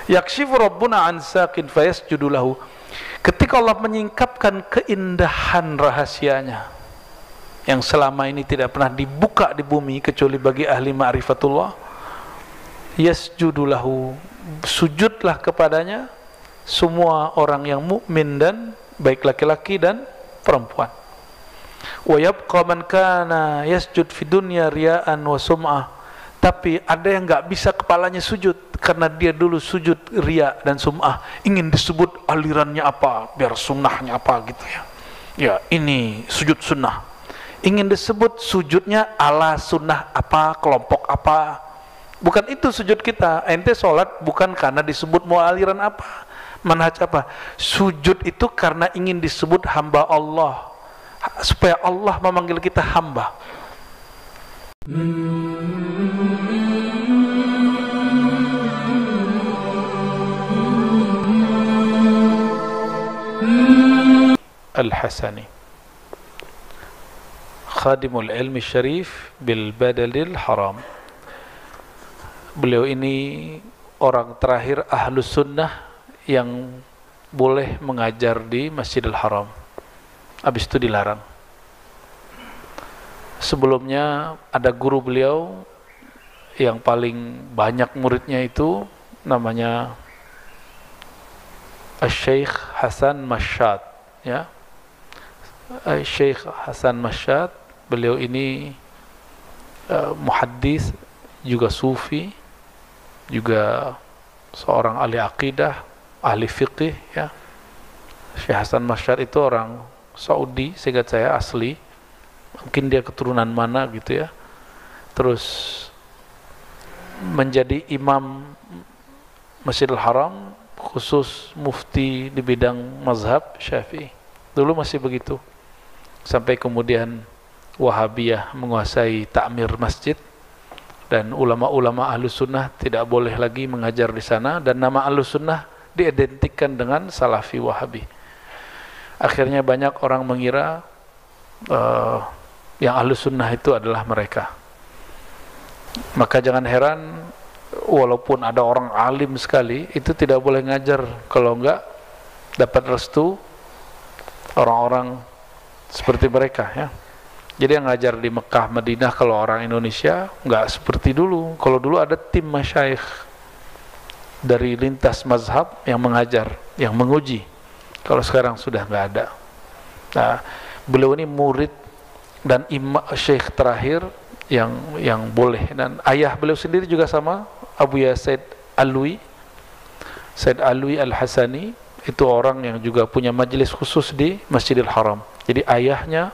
Yakshifu rabbuna an saqin fayasjudu lahu. Ketika Allah menyingkapkan keindahan rahasianya yang selama ini tidak pernah dibuka di bumi kecuali bagi ahli ma'rifatullah, yasjudu lahu, sujudlah kepadanya semua orang yang mukmin dan baik laki-laki dan perempuan. Wa yabqa man kana yasjud fi dunya riya'an wa sum'ah. Tapi ada yang nggak bisa kepalanya sujud karena dia dulu sujud riya dan sum'ah, ingin disebut alirannya apa, biar sunnahnya apa gitu ya. Ya, ini sujud sunnah. Ingin disebut sujudnya ala sunnah apa, kelompok apa. Bukan itu sujud kita. Ente sholat bukan karena disebut mau aliran apa, manhaj apa. Sujud itu karena ingin disebut hamba Allah, supaya Allah memanggil kita hamba. Al-Hasani, Khadimul Ilmi Syarif bil Badalil Haram. Beliau ini orang terakhir Ahlus Sunnah yang boleh mengajar di Masjidil Haram. Habis itu dilarang. Sebelumnya ada guru beliau yang paling banyak muridnya itu namanya Syekh Hasan Mashhad, ya. Syekh Hasan Mashhad, beliau ini muhaddis, juga sufi, juga seorang ahli akidah, ahli fiqih, ya. Syekh Hasan Mashhad itu orang Saudi, seingat saya asli, mungkin dia keturunan mana gitu ya. Terus menjadi imam Masjidil Haram, khusus mufti di bidang mazhab Syafi'i. Dulu masih begitu. Sampai kemudian Wahabiyah menguasai takmir masjid dan ulama-ulama Ahlus Sunnah tidak boleh lagi mengajar di sana, dan nama Ahlus Sunnah diidentikan dengan Salafi Wahabi. Akhirnya banyak orang mengira yang Ahlus Sunnah itu adalah mereka. Maka jangan heran walaupun ada orang alim sekali, itu tidak boleh ngajar kalau enggak dapat restu orang-orang seperti mereka, ya. Jadi yang ngajar di Mekah, Madinah kalau orang Indonesia enggak seperti dulu. Kalau dulu ada tim masyayikh dari lintas mazhab yang mengajar, yang menguji. Kalau sekarang sudah enggak ada. Nah, beliau ini murid dan syekh terakhir yang boleh, dan ayah beliau sendiri juga sama, Abu Ya Said Alwi, Said Alwi Al-Hasani, itu orang yang juga punya majelis khusus di Masjidil Haram. Jadi ayahnya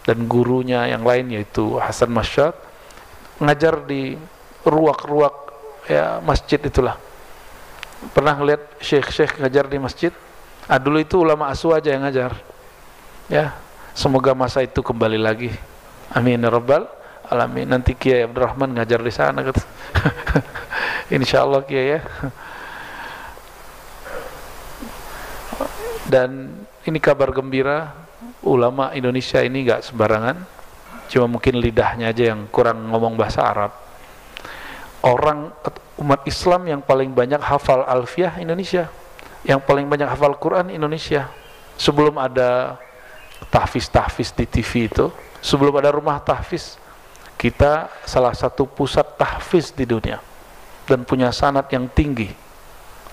dan gurunya yang lain yaitu Hasan Mashhad ngajar di ruak-ruak ya masjid itulah. Pernah ngeliat syekh-syekh ngajar di masjid? Dulu itu ulama asu aja yang ngajar. Ya, semoga masa itu kembali lagi. Amin ya rabbal alamin. Nanti Kiai Abdurrahman ngajar di sana gitu. Insyaallah Kiai, ya. Dan ini kabar gembira, ulama Indonesia ini gak sembarangan. Cuma mungkin lidahnya aja yang kurang ngomong bahasa Arab. Orang umat Islam yang paling banyak hafal alfiyah Indonesia, yang paling banyak hafal Quran Indonesia. Sebelum ada tahfiz di TV itu, sebelum ada rumah tahfiz, kita salah satu pusat tahfiz di dunia dan punya sanad yang tinggi.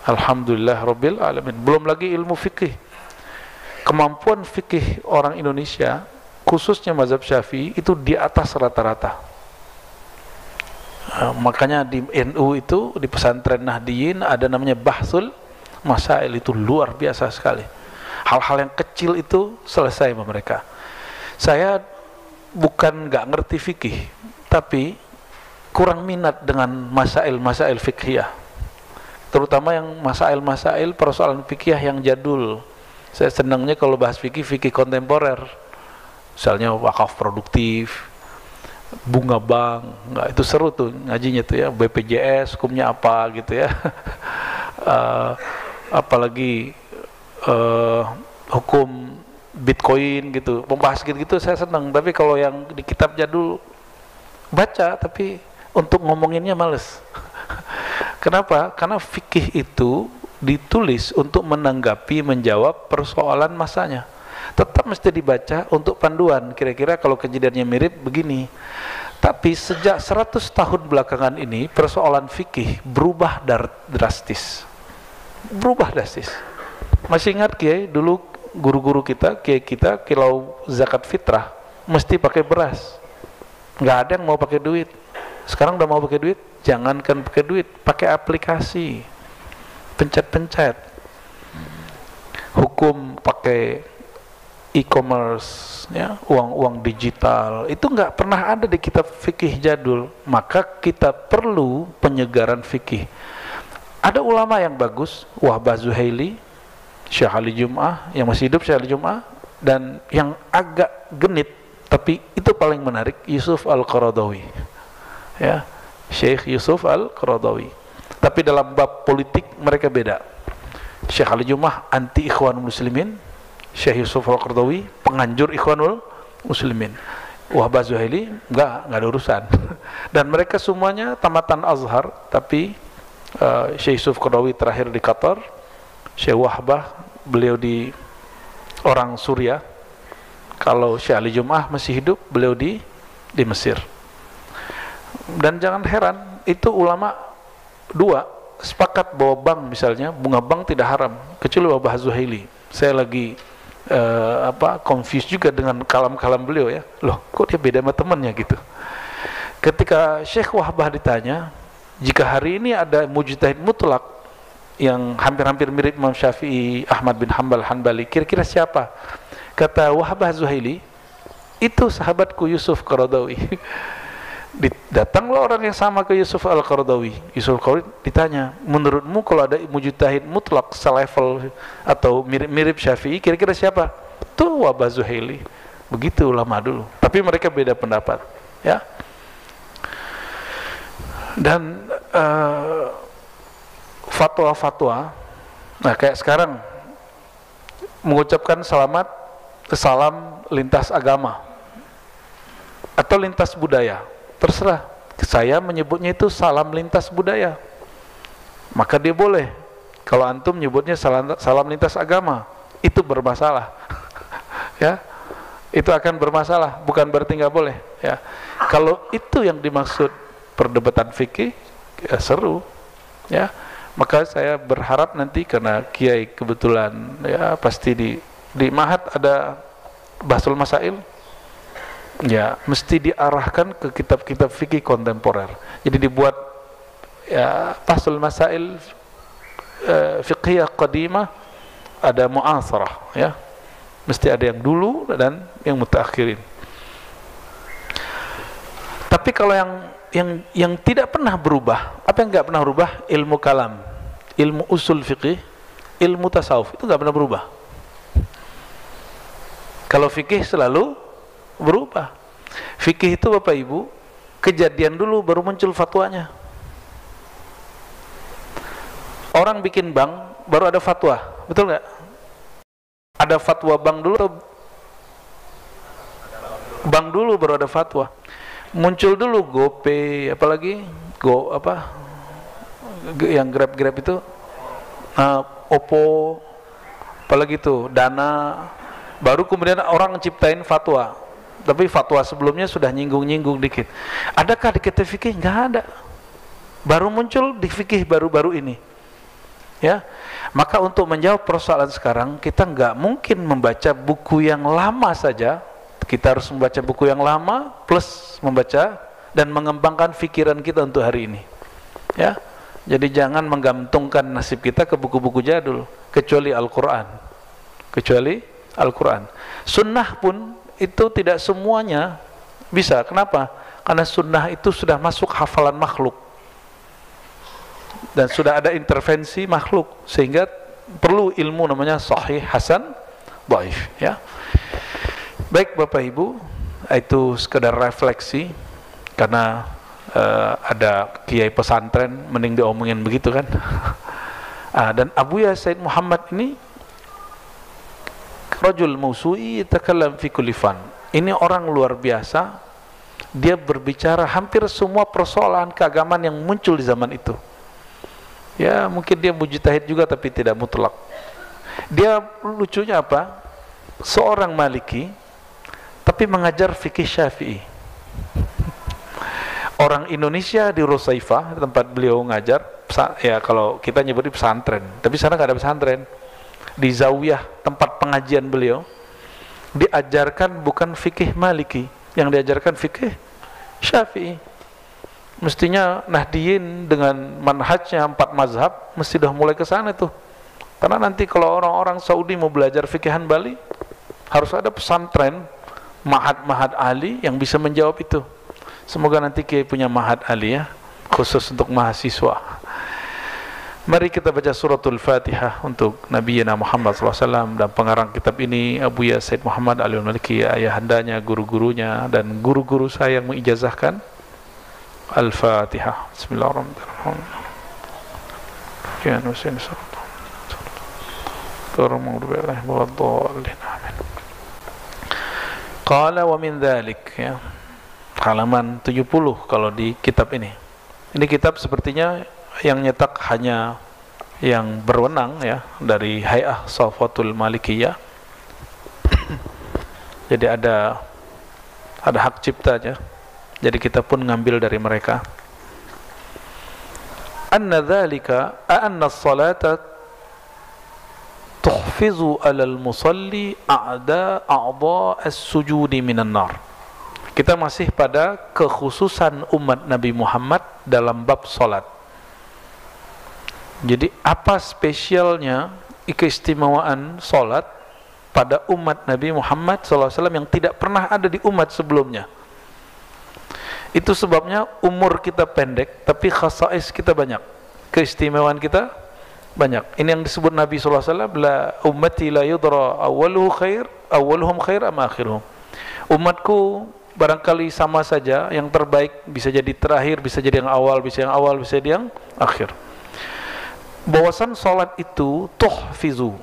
Alhamdulillah Rabbil Alamin. Belum lagi ilmu fikih. Kemampuan fikih orang Indonesia, khususnya mazhab Syafi'i, itu di atas rata-rata. Makanya di NU itu, di pesantren Nahdiyin ada namanya Bahsul Masail, itu luar biasa sekali. Hal-hal yang kecil itu selesai sama mereka. Saya bukan nggak ngerti fikih, tapi kurang minat dengan masail-masail fikhiyah, terutama yang masail-masail persoalan fikih yang jadul. Saya senangnya kalau bahas fikih kontemporer, misalnya wakaf produktif, bunga bank, nggak, itu seru tuh ngajinya tuh ya, BPJS hukumnya apa gitu ya. Apalagi hukum Bitcoin gitu, membahas gitu saya senang. Tapi kalau yang di kitab jadul baca, tapi untuk ngomonginnya males. Kenapa? Karena fikih itu ditulis untuk menanggapi, menjawab persoalan masanya. Tetap mesti dibaca untuk panduan, kira-kira kalau kejadiannya mirip begini. Tapi sejak 100 tahun belakangan ini persoalan fikih berubah drastis. Berubah drastis. Masih ingat Kiai, dulu guru-guru kita, Kiai kita, kalau zakat fitrah mesti pakai beras. Nggak ada yang mau pakai duit. Sekarang udah mau pakai duit, jangankan pakai duit, pakai aplikasi, pencet-pencet. Hukum pakai e-commerce, ya, uang digital, itu nggak pernah ada di kitab fikih jadul. Maka kita perlu penyegaran fikih. Ada ulama yang bagus, Wahbah Zuhaili, Syekh Ali Jum'ah, yang masih hidup Syekh Ali Jum'ah, dan yang agak genit, tapi itu paling menarik, Yusuf Al-Qaradawi. Ya, Syekh Yusuf Al-Qaradawi. Tapi dalam bab politik mereka beda. Syekh Ali Jum'ah anti Ikhwanul Muslimin, Syekh Yusuf Al-Qaradawi penganjur Ikhwanul Muslimin. Wahbah Zuhaili enggak ada urusan. Dan mereka semuanya tamatan Azhar, tapi Syekh Yusuf Qaradawi terakhir di Qatar, Syekh Wahbah beliau di orang Suriah. Kalau Syekh Ali Jum'ah masih hidup, beliau di Mesir. Dan jangan heran, itu ulama dua sepakat bahwa bank, misalnya bunga bank tidak haram, kecuali Wahbah Zuhaili. Saya lagi confused juga dengan kalam-kalam beliau, ya. Loh, kok dia beda sama temannya gitu. Ketika Syekh Wahbah ditanya, jika hari ini ada mujtahid mutlak yang hampir-hampir mirip Imam Syafi'i, Ahmad bin Hanbali, kira-kira siapa? Kata Wahbah Zuhaili, itu sahabatku Yusuf Qaradawi. Datanglah orang yang sama ke Yusuf Al-Qaradawi. Yusuf Al-Qaradawi ditanya, menurutmu kalau ada mujtahid mutlak selevel atau mirip Syafi'i, kira-kira siapa? Itu Wahbah Zuhaili. Begitu ulama dulu. Tapi mereka beda pendapat, ya. Dan fatwa-fatwa, nah kayak sekarang mengucapkan salam lintas agama atau lintas budaya, terserah. Saya menyebutnya itu salam lintas budaya, maka dia boleh. Kalau antum menyebutnya salam lintas agama, itu bermasalah. Ya, itu akan bermasalah, bukan berarti nggak boleh, ya. Kalau itu yang dimaksud perdebatan fikih, ya seru, ya. Maka saya berharap nanti, karena Kiai kebetulan ya pasti di Mahat ada Bahsul Masail, ya mesti diarahkan ke kitab-kitab fikih kontemporer. Jadi dibuat ya Bahsul Masail fiqhiyah qadimah, ada mu'asarah, ya. Mesti ada yang dulu dan yang mutaakhirin. Tapi kalau yang tidak pernah berubah, apa yang nggak pernah berubah? Ilmu kalam, ilmu usul fikih, ilmu tasawuf, itu nggak pernah berubah. Kalau fikih selalu berubah. Fikih itu Bapak Ibu, kejadian dulu baru muncul fatwanya. Orang bikin bank baru ada fatwa, betul nggak? Ada fatwa bank dulu atau bank dulu baru ada fatwa? Muncul dulu GoPay, apalagi yang Grab itu, Oppo, apalagi itu Dana, baru kemudian orang menciptain fatwa. Tapi fatwa sebelumnya sudah nyinggung-nyinggung dikit. Adakah di kitab fikih? Nggak ada. Baru muncul di fikih baru-baru ini, ya. Maka untuk menjawab persoalan sekarang, kita nggak mungkin membaca buku yang lama saja. Kita harus membaca buku yang lama plus membaca dan mengembangkan pikiran kita untuk hari ini, ya. Jadi jangan menggantungkan nasib kita ke buku-buku jadul, kecuali Al-Quran. Kecuali Al-Quran. Sunnah pun itu tidak semuanya bisa. Kenapa? Karena sunnah itu sudah masuk hafalan makhluk dan sudah ada intervensi makhluk, sehingga perlu ilmu namanya sahih, hasan, dhaif, ya. Baik Bapak Ibu, itu sekedar refleksi, karena ada kiai pesantren mending diomongin begitu kan. Dan Abuya Said Muhammad ini rajul mausu'i yatakallam fi kulli fan. Ini orang luar biasa, dia berbicara hampir semua persoalan keagamaan yang muncul di zaman itu. Ya mungkin dia mujtahid juga tapi tidak mutlak. Dia lucunya apa? Seorang Maliki tapi mengajar fikih Syafi'i. Orang Indonesia di Rusaifah, tempat beliau ngajar, ya kalau kita nyebutnya pesantren, tapi sana nggak ada pesantren. Di Zawiyah, tempat pengajian beliau, diajarkan bukan fikih Maliki, yang diajarkan fikih Syafi'i. Mestinya Nahdiyin dengan manhajnya 4 mazhab mesti dah mulai ke sana tuh. Karena nanti kalau orang-orang Saudi mau belajar fikih Hanbali, harus ada pesantren, mahad-mahad ahli yang bisa menjawab itu. Semoga nanti Kiai punya mahad ahli ya, khusus untuk mahasiswa. Mari kita baca suratul Fatihah untuk Nabi Muhammad SAW, dan pengarang kitab ini Abuya Said Muhammad Aliul Maliki, ayahandanya, guru-gurunya, dan guru-guru saya yang mengijazahkan. Al-Fatihah. Bismillahirrahmanirrahim. Qala wa min dhalik, ya. Halaman 70 kalau di kitab ini. Ini kitab sepertinya yang nyetak hanya yang berwenang ya, dari Hay'ah Safatul Malikiyah. Jadi ada hak cipta aja. Jadi kita pun ngambil dari mereka. Anna dzalika anna as-salata tuhfizu 'alal musalli a'da as-sujudi minan nar. Kita masih pada kekhususan umat Nabi Muhammad dalam bab salat. Jadi apa spesialnya, keistimewaan salat pada umat Nabi Muhammad SAW yang tidak pernah ada di umat sebelumnya? Itu sebabnya umur kita pendek, tapi khasais kita banyak, keistimewaan kita banyak. Ini yang disebut Nabi SAW, la ummati la yudra awwaluhum khair am akhiruhum. Umatku barangkali sama saja, yang terbaik bisa jadi terakhir, bisa jadi yang awal, bisa jadi yang akhir. Bahwasan salat itu tuhfizu,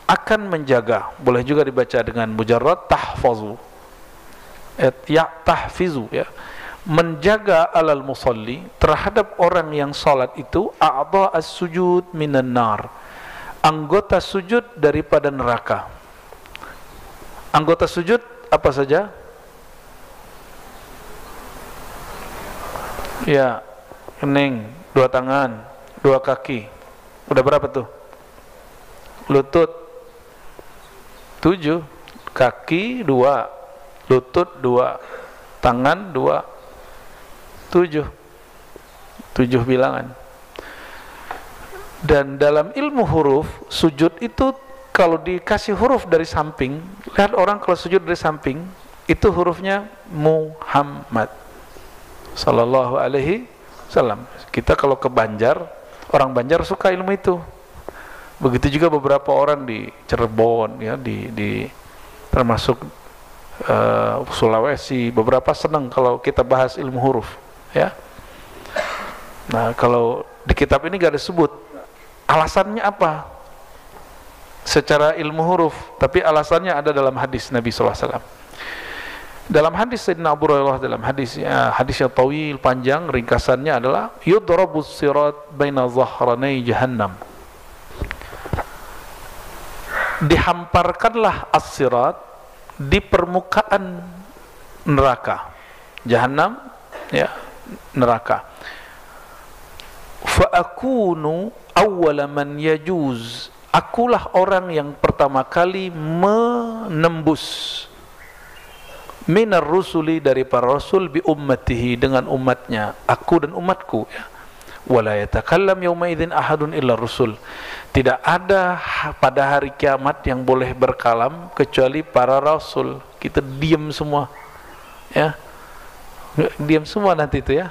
akan menjaga, boleh juga dibaca dengan mujarrad tahfazu, ya tahfizu, ya, menjaga alal musalli, terhadap orang yang salat itu, a'dha as-sujud minan nar, anggota sujud daripada neraka. Anggota sujud apa saja? Ya, kening, 2 tangan, 2 kaki. Udah berapa tuh? Lutut 7, kaki 2, lutut 2, tangan 2, 7 bilangan. Dan dalam ilmu huruf, sujud itu kalau dikasih huruf dari samping, lihat orang kalau sujud dari samping, itu hurufnya Muhammad sallallahu alaihi wasallam. Kita kalau ke Banjar, orang Banjar suka ilmu itu. Begitu juga beberapa orang di Cirebon, ya, di termasuk Sulawesi, beberapa senang kalau kita bahas ilmu huruf, ya. Nah, kalau di kitab ini gak disebut alasannya apa secara ilmu huruf, tapi alasannya ada dalam hadis Nabi SAW. Dalam hadis Sayyidina Abu Hurairah, dalam hadisnya tawil, panjang, ringkasannya adalah yudrabus sirat baina dhahranai jahannam, dihamparkanlah as-sirat di permukaan neraka jahannam, ya, neraka. Fa akunu awwala man yajuz, akulah orang yang pertama kali menembus minar rusuli, dari para rasul, bi ummatihi, dengan umatnya, aku dan umatku, ya. Wala yatakallam yawma idzin ahadun illa rusul, tidak ada pada hari kiamat yang boleh berkalam kecuali para rasul. Kita diam semua, ya, diam semua nanti itu, ya.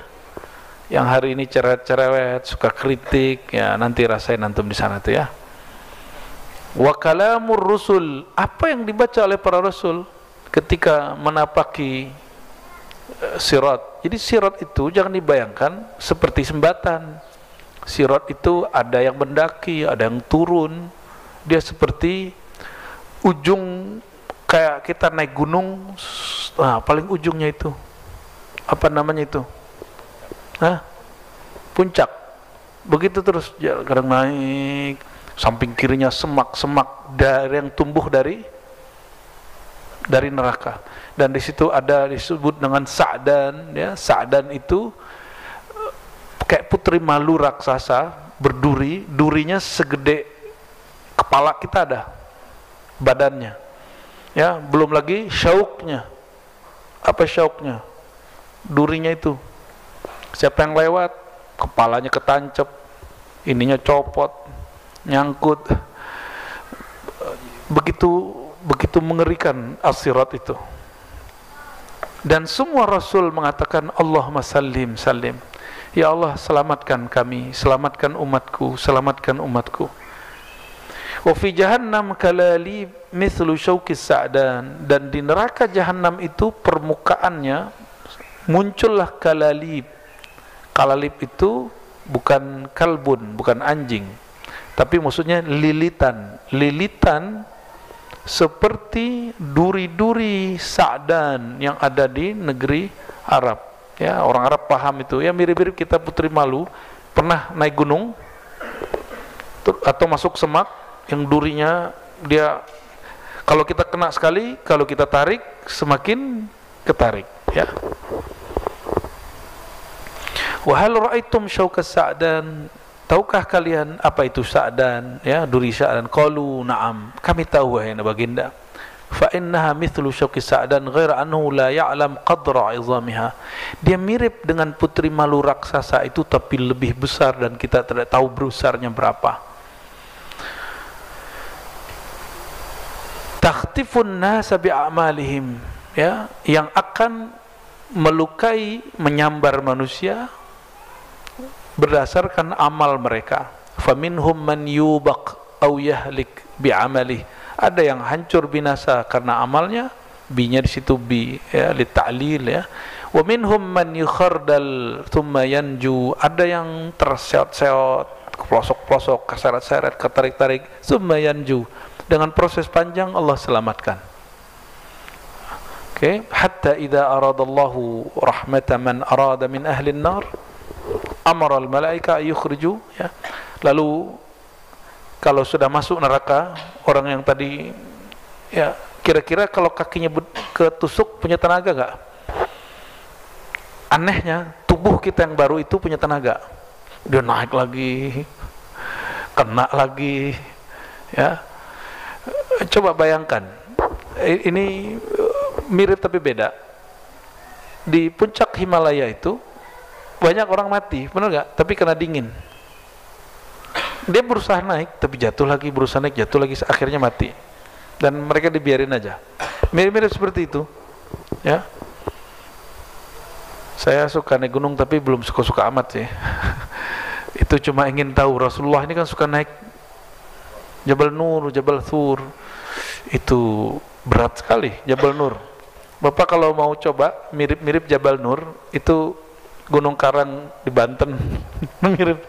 Yang hari ini cerewet-cerewet, suka kritik, ya, nanti rasain antum di sana tuh, ya. Wa kalamur rusul, apa yang dibaca oleh para rasul ketika menapaki sirat. Jadi sirat itu jangan dibayangkan seperti sembatan. Sirat itu ada yang mendaki, ada yang turun. Dia seperti ujung, kayak kita naik gunung, nah, paling ujungnya itu apa namanya itu? Puncak. begitu terus, kadang naik, samping kirinya semak-semak dari yang tumbuh dari neraka, dan di situ ada disebut dengan Sa'dan, ya. Sa'dan itu kayak putri malu raksasa, berduri, durinya segede kepala kita ada badannya, ya. Belum lagi syauknya. Apa syauknya? Durinya itu, siapa yang lewat kepalanya ketancep, ininya copot, nyangkut. Begitu mengerikan as-sirat itu. Dan semua rasul mengatakan Allahumma sallim sallim, ya Allah selamatkan kami, selamatkan umatku, selamatkan umatku. Wa fi jahannam kalali mithlu syauqis sa'dan, dan di neraka jahannam itu permukaannya muncullah kalalib. Kalalib itu bukan kalbun, bukan anjing, tapi maksudnya lilitan. Lilitan seperti duri-duri Sa'dan yang ada di negeri Arab, ya. Orang Arab paham itu, ya. Mirip-mirip kita putri malu. Pernah naik gunung atau masuk semak yang durinya, dia kalau kita kena sekali, kalau kita tarik semakin ketarik, ya. Wa hal ra'aitum syaukas Sa'dan, tahukah kalian apa itu Sa'dan, ya, duri Sa'dan? Qalu na'am, kami tahu wahai baginda. Fa innaha mithlu syauqis Sa'dan ghaira annahu la ya'lam qadra 'izamiha. Dia mirip dengan putri malu raksasa itu, tapi lebih besar dan kita tidak tahu besarnya berapa. Takhtifun nasa bi'amalihim, ya, yang akan melukai, menyambar manusia berdasarkan amal mereka. Faminhum man yubaq aw yahlik bi'amalih, ada yang hancur binasa karena amalnya, bi-nya di situ bi, ya, li ta'lil, ya. Wa minhum man yukhardal thumma yanju, ada yang terseot-seot, pelosok-pelosok, keseret-seret, ketarik-tarik, thumma yanju, dengan proses panjang Allah selamatkan. Oke, hatta idza aradallahu rahmatan man arada min ahli an-nar amara al-malaika yukhriju, ya. Lalu kalau sudah masuk neraka, orang yang tadi, ya, kira-kira kalau kakinya ketusuk punya tenaga enggak? Anehnya tubuh kita yang baru itu punya tenaga. Dia naik lagi, kena lagi, ya. Coba bayangkan, ini mirip tapi beda. Di puncak Himalaya itu banyak orang mati, benar nggak? Tapi kena dingin. Dia berusaha naik, tapi jatuh lagi, berusaha naik, jatuh lagi, akhirnya mati. Dan mereka dibiarin aja. Mirip-mirip seperti itu, ya. Saya suka naik gunung, tapi belum suka-suka amat sih. Itu cuma ingin tahu, Rasulullah ini kan suka naik Jabal Nur, Jabal Thur. Itu berat sekali, Jabal Nur. Bapak kalau mau coba, mirip-mirip Jabal Nur, itu Gunung Karang di Banten. Mirip.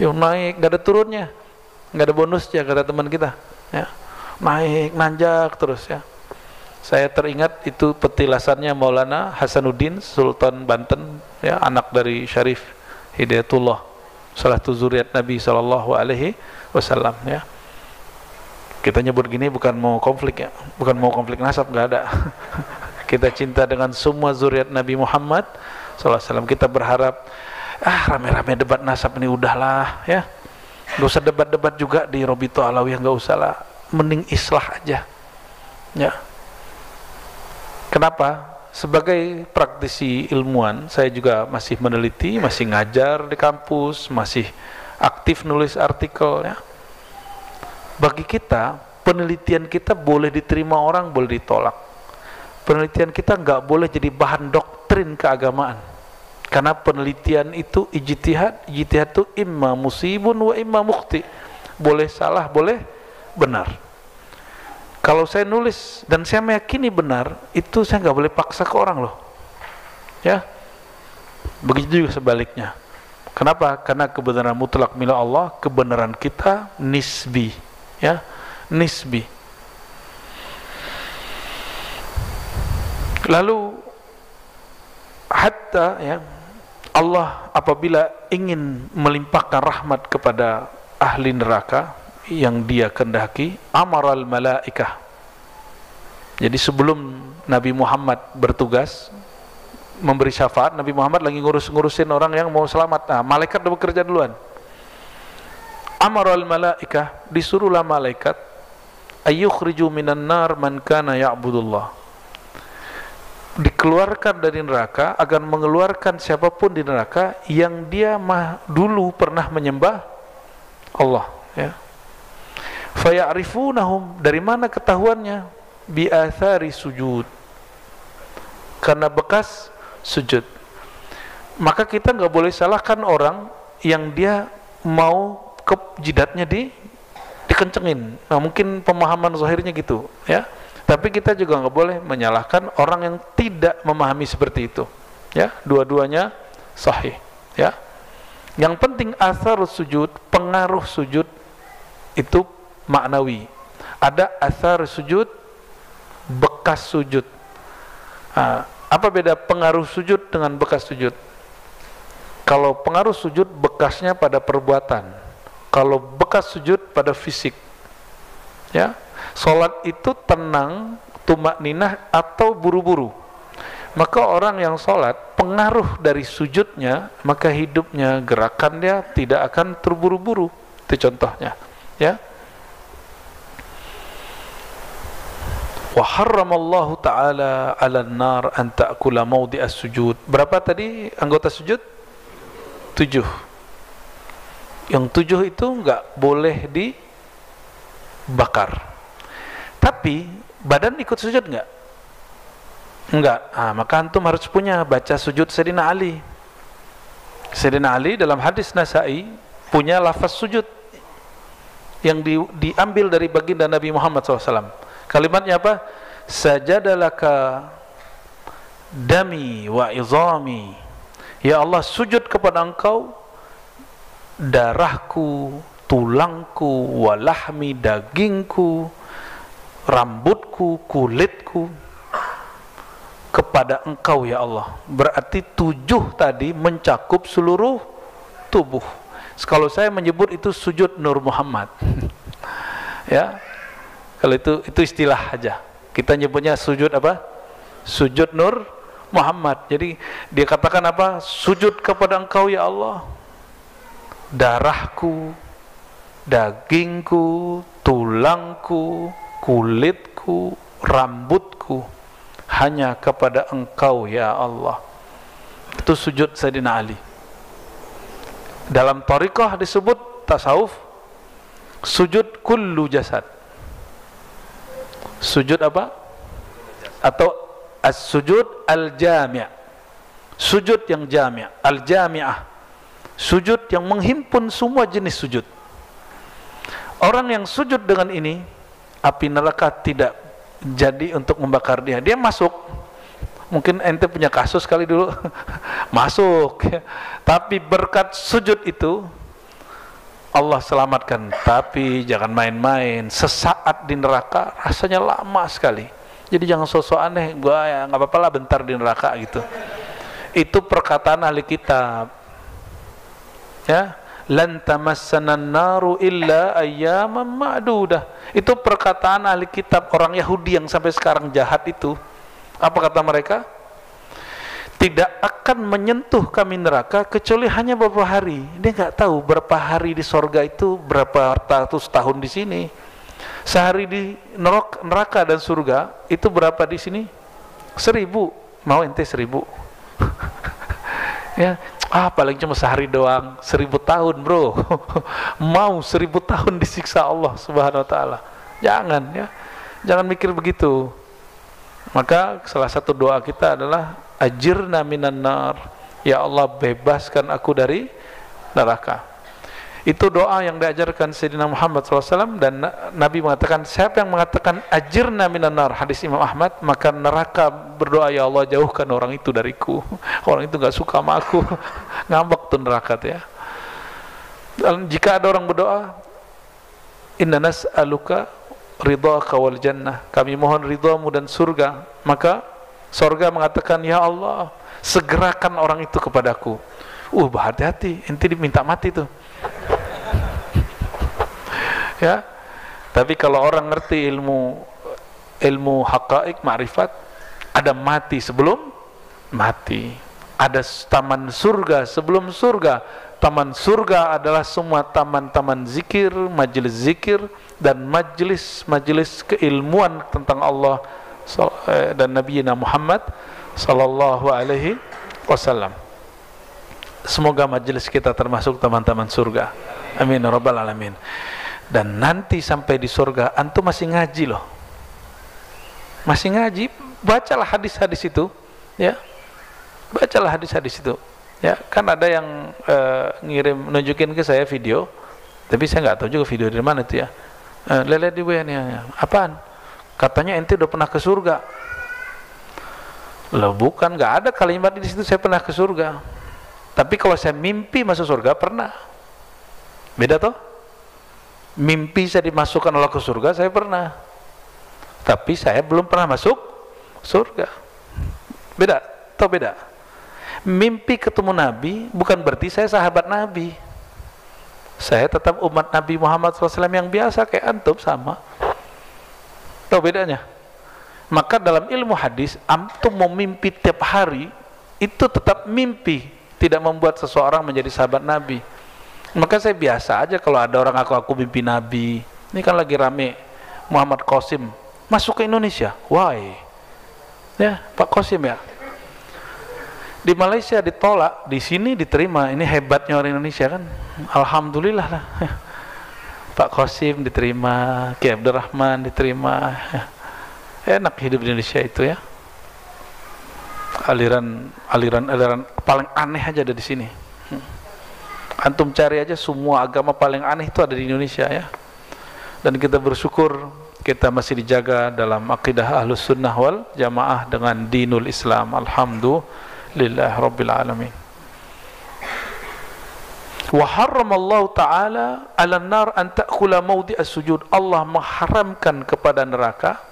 Yuk naik, gak ada turunnya, gak ada bonusnya, kata teman kita, ya. Naik, nanjak terus, ya. Saya teringat itu petilasannya Maulana Hasanuddin Sultan Banten, ya, anak dari Syarif Hidayatullah, salah satu zuriat Nabi SAW, ya. Kita nyebut gini bukan mau konflik, ya, bukan mau konflik nasab, gak ada. Kita cinta dengan semua zuriat Nabi Muhammad SAW. Kita berharap, rame-rame debat nasab ini udahlah, ya. Gak usah debat-debat juga di Robito Alawiyah, gak usah lah, mending islah aja, ya. Kenapa? Sebagai praktisi ilmuwan, saya juga masih meneliti, masih ngajar di kampus, masih aktif nulis artikel, ya. Bagi kita, penelitian kita boleh diterima orang, boleh ditolak. Penelitian kita nggak boleh jadi bahan doktrin keagamaan. Karena penelitian itu ijtihad, ijtihad itu imma musibun wa imma mukhti. Boleh salah, boleh benar. Kalau saya nulis dan saya meyakini benar, itu saya nggak boleh paksa ke orang loh, ya. Begitu juga sebaliknya. Kenapa? Karena kebenaran mutlak milik Allah, kebenaran kita nisbi, ya, nisbi. Lalu hatta, ya, Allah apabila ingin melimpahkan rahmat kepada ahli neraka yang dia kehendaki, amaral malaikah. Jadi sebelum Nabi Muhammad bertugas memberi syafaat, Nabi Muhammad lagi ngurusin orang yang mau selamat. Nah, malaikat udah bekerja duluan. Amaral malaikah, disuruhlah malaikat ayyukhriju minan nar man kana ya'budullah, dikeluarkan dari neraka, agar mengeluarkan siapapun di neraka yang dia dulu pernah menyembah Allah, ya. Faya'rifunahum, dari mana ketahuannya? Bi athari sujud, karena bekas sujud. Maka kita nggak boleh salahkan orang yang dia mau jidatnya dikencengin. Nah, mungkin pemahaman zahirnya gitu, ya. Tapi kita juga nggak boleh menyalahkan orang yang tidak memahami seperti itu, ya. Dua-duanya sahih, ya. Yang penting athar sujud, pengaruh sujud itu maknawi. Ada athar sujud, bekas sujud. Nah, apa beda pengaruh sujud dengan bekas sujud? Kalau pengaruh sujud bekasnya pada perbuatan, kalau bekas sujud pada fisik, ya. Salat itu tenang, tumakninah atau buru-buru. Maka orang yang salat, pengaruh dari sujudnya, maka hidupnya, gerakannya tidak akan terburu-buru. Itu contohnya, ya. Wa harramallahu ta'ala 'alan nar an ta'kula mawdi'as sujud. Berapa tadi anggota sujud? 7. Yang 7 itu enggak boleh dibakar. Tapi badan ikut sujud enggak? Enggak. Ah, maka antum harus punya baca sujud Sayyidina Ali. Sayyidina Ali dalam hadis Nasa'i punya lafaz sujud yang diambil dari baginda Nabi Muhammad SAW. Kalimatnya apa? Sajadalaka dami wa izami. Ya Allah, sujud kepada engkau darahku, tulangku, walahmi, dagingku, rambutku, kulitku, kepada engkau ya Allah. Berarti 7 tadi mencakup seluruh tubuh. Kalau saya menyebut itu sujud Nur Muhammad. Ya, kalau itu istilah aja. Kita nyebutnya sujud apa? Sujud Nur Muhammad. Jadi dia katakan apa? Sujud kepada engkau ya Allah, darahku, dagingku, tulangku, kulitku, rambutku, hanya kepada engkau ya Allah. Itu sujud Sayyidina Ali. Dalam thariqah disebut tasawuf sujud kullu jasad. Sujud apa? Atau as-sujud al-jami'. Sujud yang jami', al-jami'ah. Sujud yang menghimpun semua jenis sujud. Orang yang sujud dengan ini, api neraka tidak jadi untuk membakar dia. Dia masuk. Mungkin ente punya kasus kali dulu. Masuk. Tapi berkat sujud itu Allah selamatkan. Tapi jangan main-main. Sesaat di neraka rasanya lama sekali. Jadi jangan sosok aneh, gua ya nggak apa-apa lah bentar di neraka gitu. Itu perkataan ahli kitab. Ya, lan tamassanan naru illa ayyaman ma'dudah. Itu perkataan ahli kitab, orang Yahudi yang sampai sekarang jahat itu. Apa kata mereka? Tidak akan menyentuh kami neraka kecuali hanya beberapa hari. Dia nggak tahu berapa hari di sorga itu, berapa ratus tahun di sini. Sehari di neraka dan surga itu berapa di sini? 1000. Mau ente 1000? Ya, paling cuma sehari doang. 1000 tahun bro. Mau 1000 tahun disiksa Allah Subhanahu Wa Taala? Jangan, ya, jangan mikir begitu. Maka salah satu doa kita adalah ajirna minan nar, ya Allah bebaskan aku dari neraka. Itu doa yang diajarkan Sayyidina Muhammad SAW, dan Nabi mengatakan, siapa yang mengatakan ajirna minan nar, hadis Imam Ahmad, maka neraka berdoa, ya Allah jauhkan orang itu dariku. Orang itu gak suka sama aku. Ngambek tuh neraka tuh, ya. Dan jika ada orang berdoa, inna nas'aluka ridhaka wal jannah, kami mohon ridhamu dan surga, maka surga mengatakan, ya Allah segerakan orang itu kepadaku. Hati-hati, ente diminta mati tuh. Ya, tapi kalau orang ngerti ilmu haqa'iq, ma'rifat, ada mati sebelum mati, ada taman surga sebelum surga. Taman surga adalah semua taman-taman zikir, majelis zikir, dan majelis keilmuan tentang Allah dan Nabi Muhammad sallallahu alaihi wasallam. Semoga majelis kita termasuk taman-taman surga. Amin ya rabbal alamin. Dan nanti sampai di surga antum masih ngaji loh. Masih ngaji, bacalah hadis-hadis itu, ya. Bacalah hadis-hadis itu. Ya, kan ada yang nunjukin ke saya video, tapi saya nggak tahu juga video dari mana itu ya. Lihat di WN-nya. Apaan? Katanya ente udah pernah ke surga. Loh, bukan, nggak ada kalimat di situ saya pernah ke surga. Tapi kalau saya mimpi masuk surga pernah. Beda toh? Mimpi saya dimasukkan Allah ke surga saya pernah, tapi saya belum pernah masuk surga. Beda, atau beda? Mimpi ketemu Nabi bukan berarti saya sahabat Nabi. Saya tetap umat Nabi Muhammad SAW yang biasa kayak antum, sama. Tahu bedanya? Maka dalam ilmu hadis, antum mau mimpi tiap hari itu tetap mimpi, tidak membuat seseorang menjadi sahabat Nabi. Maka saya biasa aja kalau ada orang aku mimpi Nabi. Ini kan lagi rame Muhammad Qasim masuk ke Indonesia. Why? Ya, Pak Qasim ya. Di Malaysia ditolak, di sini diterima. Ini hebatnya orang Indonesia kan. Alhamdulillah lah. Pak Qasim diterima, Ki Abdurrahman diterima. Enak hidup di Indonesia itu ya. Aliran paling aneh aja ada di sini. Antum cari aja semua agama paling aneh itu ada di Indonesia ya. Dan kita bersyukur kita masih dijaga dalam akidah Ahlus Sunnah wal Jamaah dengan dinul Islam. Alhamdulillah Rabbil Alamin. Wa harramallahu ta'ala 'alan nar an ta'kula mawdi'as sujud. Allah mengharamkan kepada neraka,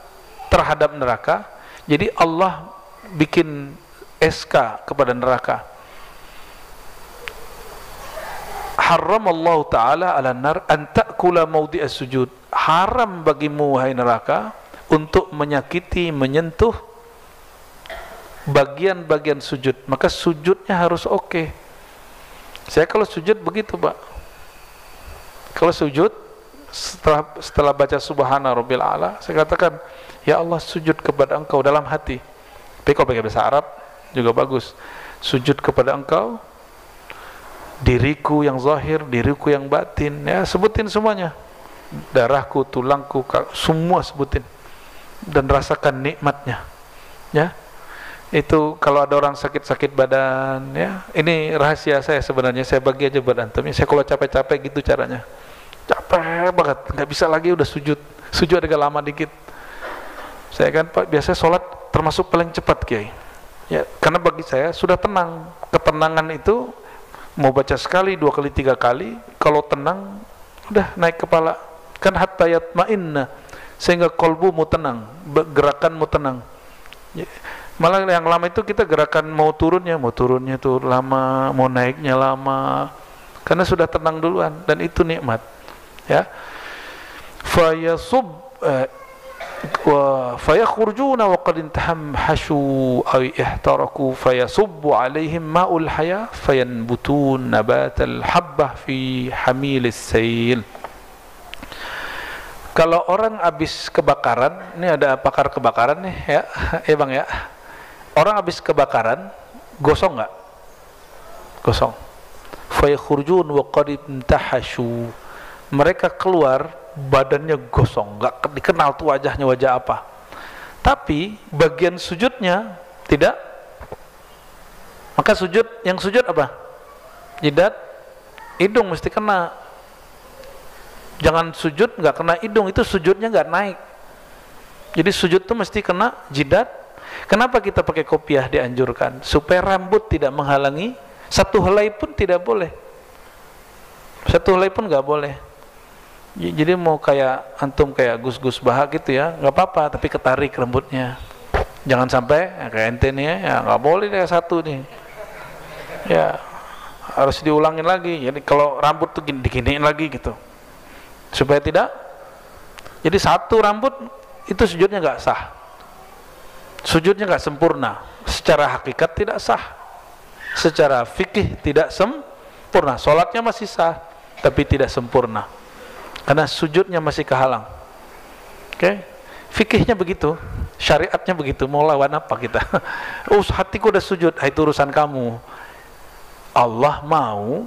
terhadap neraka. Jadi Allah bikin SK kepada neraka. Harramallahu ta'ala 'alan nar an ta'kula mawdi'as sujud. Haram bagimu wahai neraka untuk menyakiti, menyentuh bagian-bagian sujud. Maka sujudnya harus oke. Saya kalau sujud begitu, Pak. Kalau sujud setelah baca subhana rabbil a'la, saya katakan, ya Allah, sujud kepada Engkau dalam hati. Tapi kalau pakai bahasa Arab juga bagus. Sujud kepada Engkau, diriku yang zahir, diriku yang batin, ya, sebutin semuanya. Darahku, tulangku, semua sebutin. Dan rasakan nikmatnya. Ya. Itu kalau ada orang sakit-sakit badan, ya, ini rahasia saya sebenarnya, saya bagi aja buat antum. Saya kalau capek-capek gitu caranya, capek banget, nggak bisa lagi, udah sujud agak lama dikit. Saya kan Pak biasa sholat termasuk paling cepat Kiai, ya, karena bagi saya sudah tenang. Ketenangan itu mau baca sekali, 2 kali, 3 kali, kalau tenang udah naik kepala, kan hatta yatma'inna, sehingga kolbumu tenang, gerakanmu tenang. Ya. Malah yang lama itu kita gerakan mau turunnya tuh lama, mau naiknya lama, karena sudah tenang duluan, dan itu nikmat. Ya, fayakhurujuna wa qad intahamhashu aw ihtaraku fayasubbu alaihim ma'ul haya fayanbutun nabatal habbah fi hamilis sayl. Kalau orang habis kebakaran, ini ada pakar kebakaran nih ya, Bang ya. Orang habis kebakaran, gosong nggak? Gosong. Fayakhurujun wa qad intahashu. Mereka keluar badannya gosong, nggak dikenal tuh wajahnya wajah apa. Tapi bagian sujudnya tidak. Maka yang sujud apa? Jidat, hidung mesti kena. Jangan sujud nggak kena hidung, itu sujudnya nggak naik. Jadi sujud tuh mesti kena jidat. Kenapa kita pakai kopiah dianjurkan? Supaya rambut tidak menghalangi, satu helai pun tidak boleh. Satu helai pun nggak boleh. Jadi mau kayak antum kayak Gus Bahak gitu ya, nggak apa-apa, tapi ketarik rambutnya. Jangan sampai ya, kayak ente nih ya, nggak boleh kayak satu nih. Ya, harus diulangin lagi. Jadi kalau rambut tuh diginiin lagi gitu, supaya tidak. Jadi satu rambut itu sujudnya nggak sah, sujudnya nggak sempurna. Secara hakikat tidak sah, secara fikih tidak sempurna. Sholatnya masih sah, tapi tidak sempurna karena sujudnya masih kehalang. Oke, fikihnya begitu, syariatnya begitu. Mau lawan apa kita? Hatiku udah sujud, itu urusan kamu. Allah mau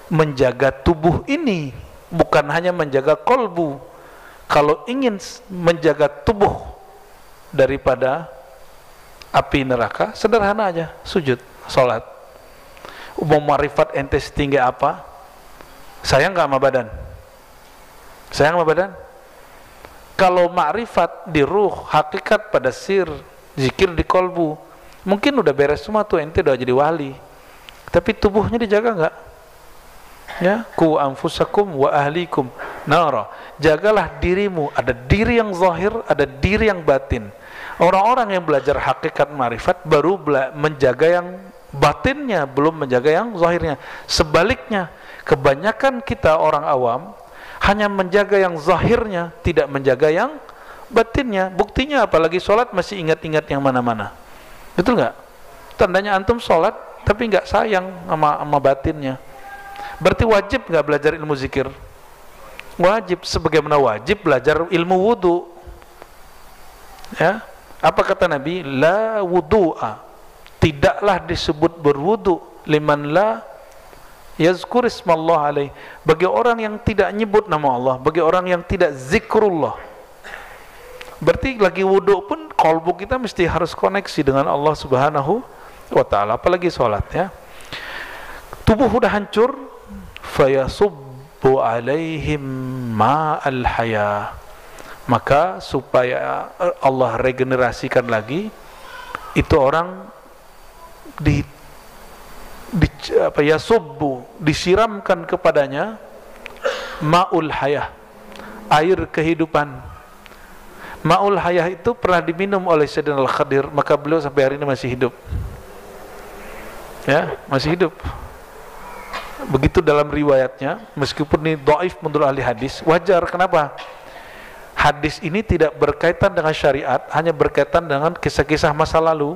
menjaga tubuh ini, bukan hanya menjaga kolbu. Kalau ingin menjaga tubuh daripada api neraka, sederhana aja, sujud, sholat. Mau marifat ente setinggi apa, sayang gak sama badan? Sayang sama badan? Kalau makrifat di ruh, hakikat pada sir, zikir di kolbu, mungkin udah beres semua tuh, ente udah jadi wali. Tapi tubuhnya dijaga nggak? Ya, ku anfusakum wa ahlikum nara. Jagalah dirimu. Ada diri yang zahir, ada diri yang batin. Orang-orang yang belajar hakikat makrifat baru menjaga yang batinnya, belum menjaga yang zahirnya. Sebaliknya, kebanyakan kita orang awam hanya menjaga yang zahirnya, tidak menjaga yang batinnya. Buktinya apalagi sholat masih ingat-ingat yang mana-mana. Betul nggak? Tandanya antum sholat tapi nggak sayang sama batinnya. Berarti wajib nggak belajar ilmu zikir? Wajib, sebagaimana wajib belajar ilmu wudu. Ya, apa kata Nabi? La wudu'a, tidaklah disebut berwudu liman la yazkur ismallah alaih, bagi orang yang tidak nyebut nama Allah, bagi orang yang tidak zikrullah. Berarti lagi wudu pun kolbu kita mesti harus koneksi dengan Allah subhanahu wa ta'ala, apalagi sholat ya. Tubuh udah hancur, fayasubbu alaihim ma'al haya, maka supaya Allah regenerasikan lagi, itu orang disiramkan kepadanya ma'ul hayah, air kehidupan. Ma'ul hayah itu pernah diminum oleh Sayyidina Al-Khadir, maka beliau sampai hari ini masih hidup. Ya, masih hidup. Begitu dalam riwayatnya, meskipun ini dhaif menurut ahli hadis. Wajar, kenapa? Hadis ini tidak berkaitan dengan syariat, hanya berkaitan dengan kisah-kisah masa lalu.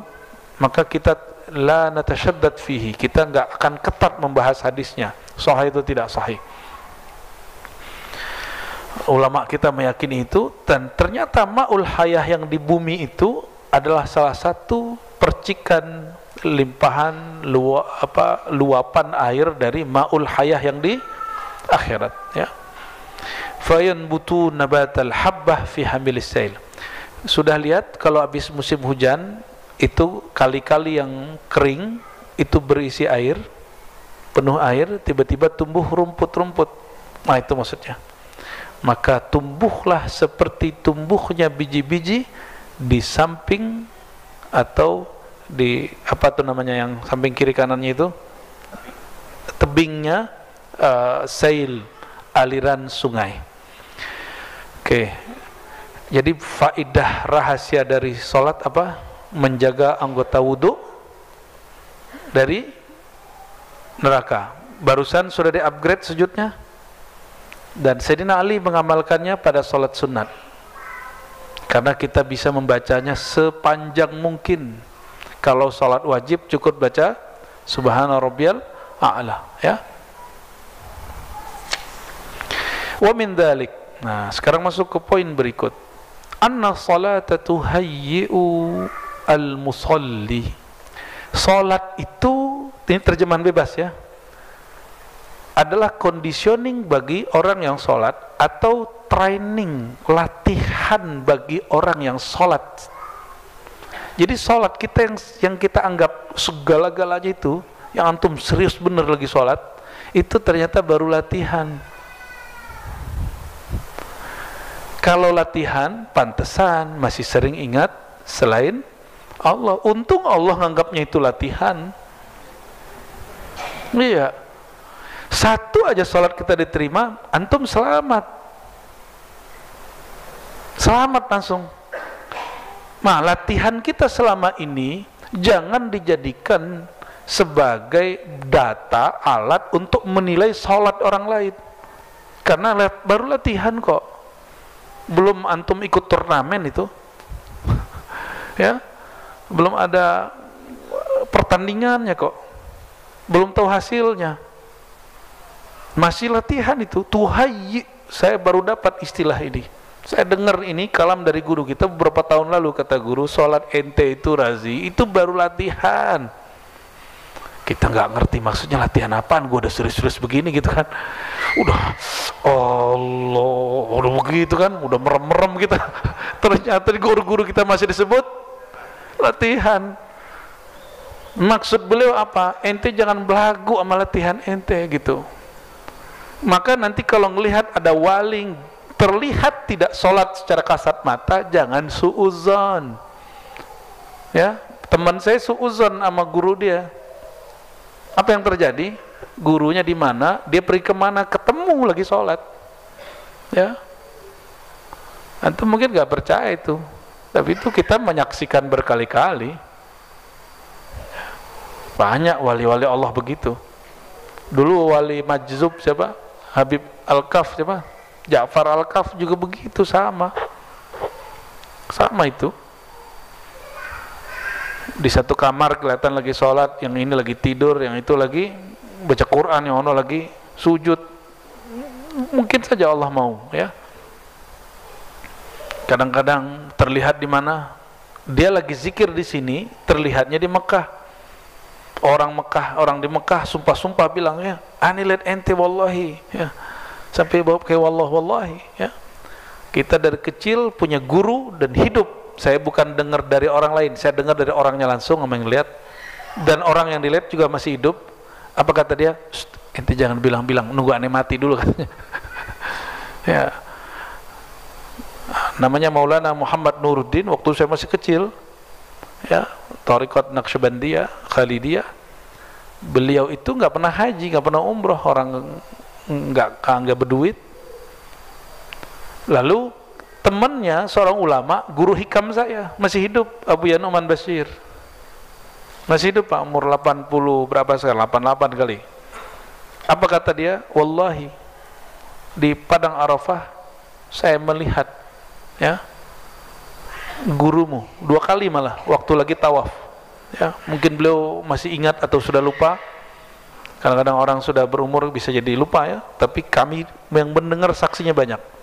Maka kita la natashaddad fihi, kita nggak akan ketat membahas hadisnya, sahih itu tidak sahih. Ulama kita meyakini itu, dan ternyata ma'ul hayah yang di bumi itu adalah salah satu percikan limpahan luapan air dari ma'ul hayah yang di akhirat ya. Fayanbutu nabatal habbah fi hamilis sail. Sudah lihat kalau habis musim hujan itu kali-kali yang kering itu berisi air, penuh air, tiba-tiba tumbuh rumput-rumput. Nah itu maksudnya. Maka tumbuhlah seperti tumbuhnya biji-biji di samping atau di apa tuh namanya yang samping kiri kanannya itu, tebingnya sail, aliran sungai. Oke. Jadi faidah rahasia dari sholat apa? Menjaga anggota wudu dari neraka. Barusan sudah di-upgrade sujudnya, dan Sayyidina Ali mengamalkannya pada sholat sunat karena kita bisa membacanya sepanjang mungkin. Kalau sholat wajib cukup baca Subhana rabbiyal a'la ya. Wa min dzalik. Nah, sekarang masuk ke poin berikut. Anna salata tuhayyi'u al-musalli. Salat itu, ini terjemahan bebas ya, adalah conditioning bagi orang yang sholat, atau training, latihan bagi orang yang sholat. Jadi sholat kita yang kita anggap segala-galanya itu, yang antum serius bener lagi sholat, itu ternyata baru latihan. Kalau latihan, pantesan masih sering ingat selain Allah. Untung Allah nganggapnya itu latihan. Iya. Satu aja sholat kita diterima, antum selamat. Selamat langsung. Nah, latihan kita selama ini jangan dijadikan sebagai data alat untuk menilai sholat orang lain. Karena baru latihan kok, belum antum ikut turnamen itu, ya, belum ada pertandingannya kok, belum tahu hasilnya, masih latihan itu. Tuhayyi, saya baru dapat istilah ini. Saya dengar ini kalam dari guru kita beberapa tahun lalu, kata guru, sholat ente itu Razi, itu baru latihan. Kita nggak ngerti maksudnya latihan apaan, gue udah serius-serius begini gitu kan, udah Allah, udah begitu kan, udah merem-merem kita. Ternyata guru-guru kita masih disebut latihan. Maksud beliau apa? Ente jangan belagu sama latihan ente gitu. Maka nanti kalau ngelihat ada wali terlihat tidak sholat secara kasat mata, jangan suuzon. Ya, teman saya suuzon sama guru dia. Apa yang terjadi? Gurunya di mana? Dia pergi kemana? Ketemu lagi sholat. Ya, antum mungkin nggak percaya itu, tapi itu kita menyaksikan berkali-kali. Banyak wali-wali Allah begitu. Dulu wali Majzub siapa? Habib Al-Kaf siapa? Ja'far Al-Kaf juga begitu, sama itu. Di satu kamar kelihatan lagi sholat, yang ini lagi tidur, yang itu lagi baca Quran, yang ono lagi sujud. Mungkin saja Allah mau, ya. Kadang-kadang terlihat di mana dia lagi zikir di sini, terlihatnya di Mekah. Orang di Mekah sumpah-sumpah bilang, ya, ani lihat ente wallahi, ya. Sampai bawa ke wallahi, ya. Kita dari kecil punya guru dan hidup. Saya bukan dengar dari orang lain, saya dengar dari orangnya langsung yang lihat, dan orang yang dilihat juga masih hidup. Apa kata dia? Ente jangan bilang-bilang, nunggu aneh mati dulu katanya. Ya, namanya Maulana Muhammad Nuruddin. Waktu saya masih kecil, ya, Thariqat Naqsyabandiyah Khalidiyah, beliau itu nggak pernah haji, nggak pernah umroh, orang nggak berduit. Lalu temannya seorang ulama, guru hikam saya, masih hidup, Abu Yanuman Bashir, masih hidup Pak, umur 80 berapa sekarang, 88 kali. Apa kata dia? Wallahi, di Padang Arafah saya melihat, ya, gurumu 2 kali malah, waktu lagi tawaf. Ya, mungkin beliau masih ingat atau sudah lupa. Kadang-kadang orang sudah berumur bisa jadi lupa, ya, tapi kami yang mendengar saksinya banyak.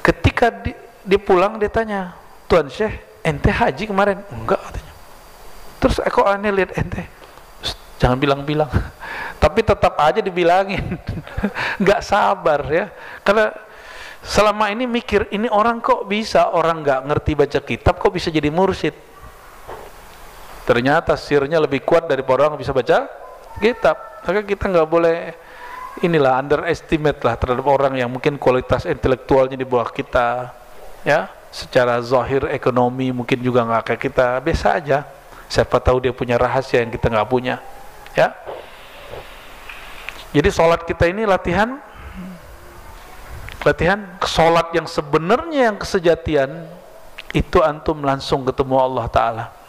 Ketika dia pulang, dia tanya, Tuan Syekh, ente haji kemarin? Enggak, katanya. Terus kok aneh lihat ente? Jangan bilang-bilang. Tapi tetap aja dibilangin. Nggak sabar, ya. Karena selama ini mikir, ini orang kok bisa, orang nggak ngerti baca kitab kok bisa jadi mursyid. Ternyata sirnya lebih kuat daripada orang bisa baca kitab. Maka kita nggak boleh inilah underestimate lah terhadap orang yang mungkin kualitas intelektualnya di bawah kita, ya, secara zahir ekonomi mungkin juga nggak kayak kita, biasa aja. Siapa tahu dia punya rahasia yang kita nggak punya, ya. Jadi sholat kita ini latihan sholat yang sebenarnya, yang kesejatian itu antum langsung ketemu Allah Ta'ala.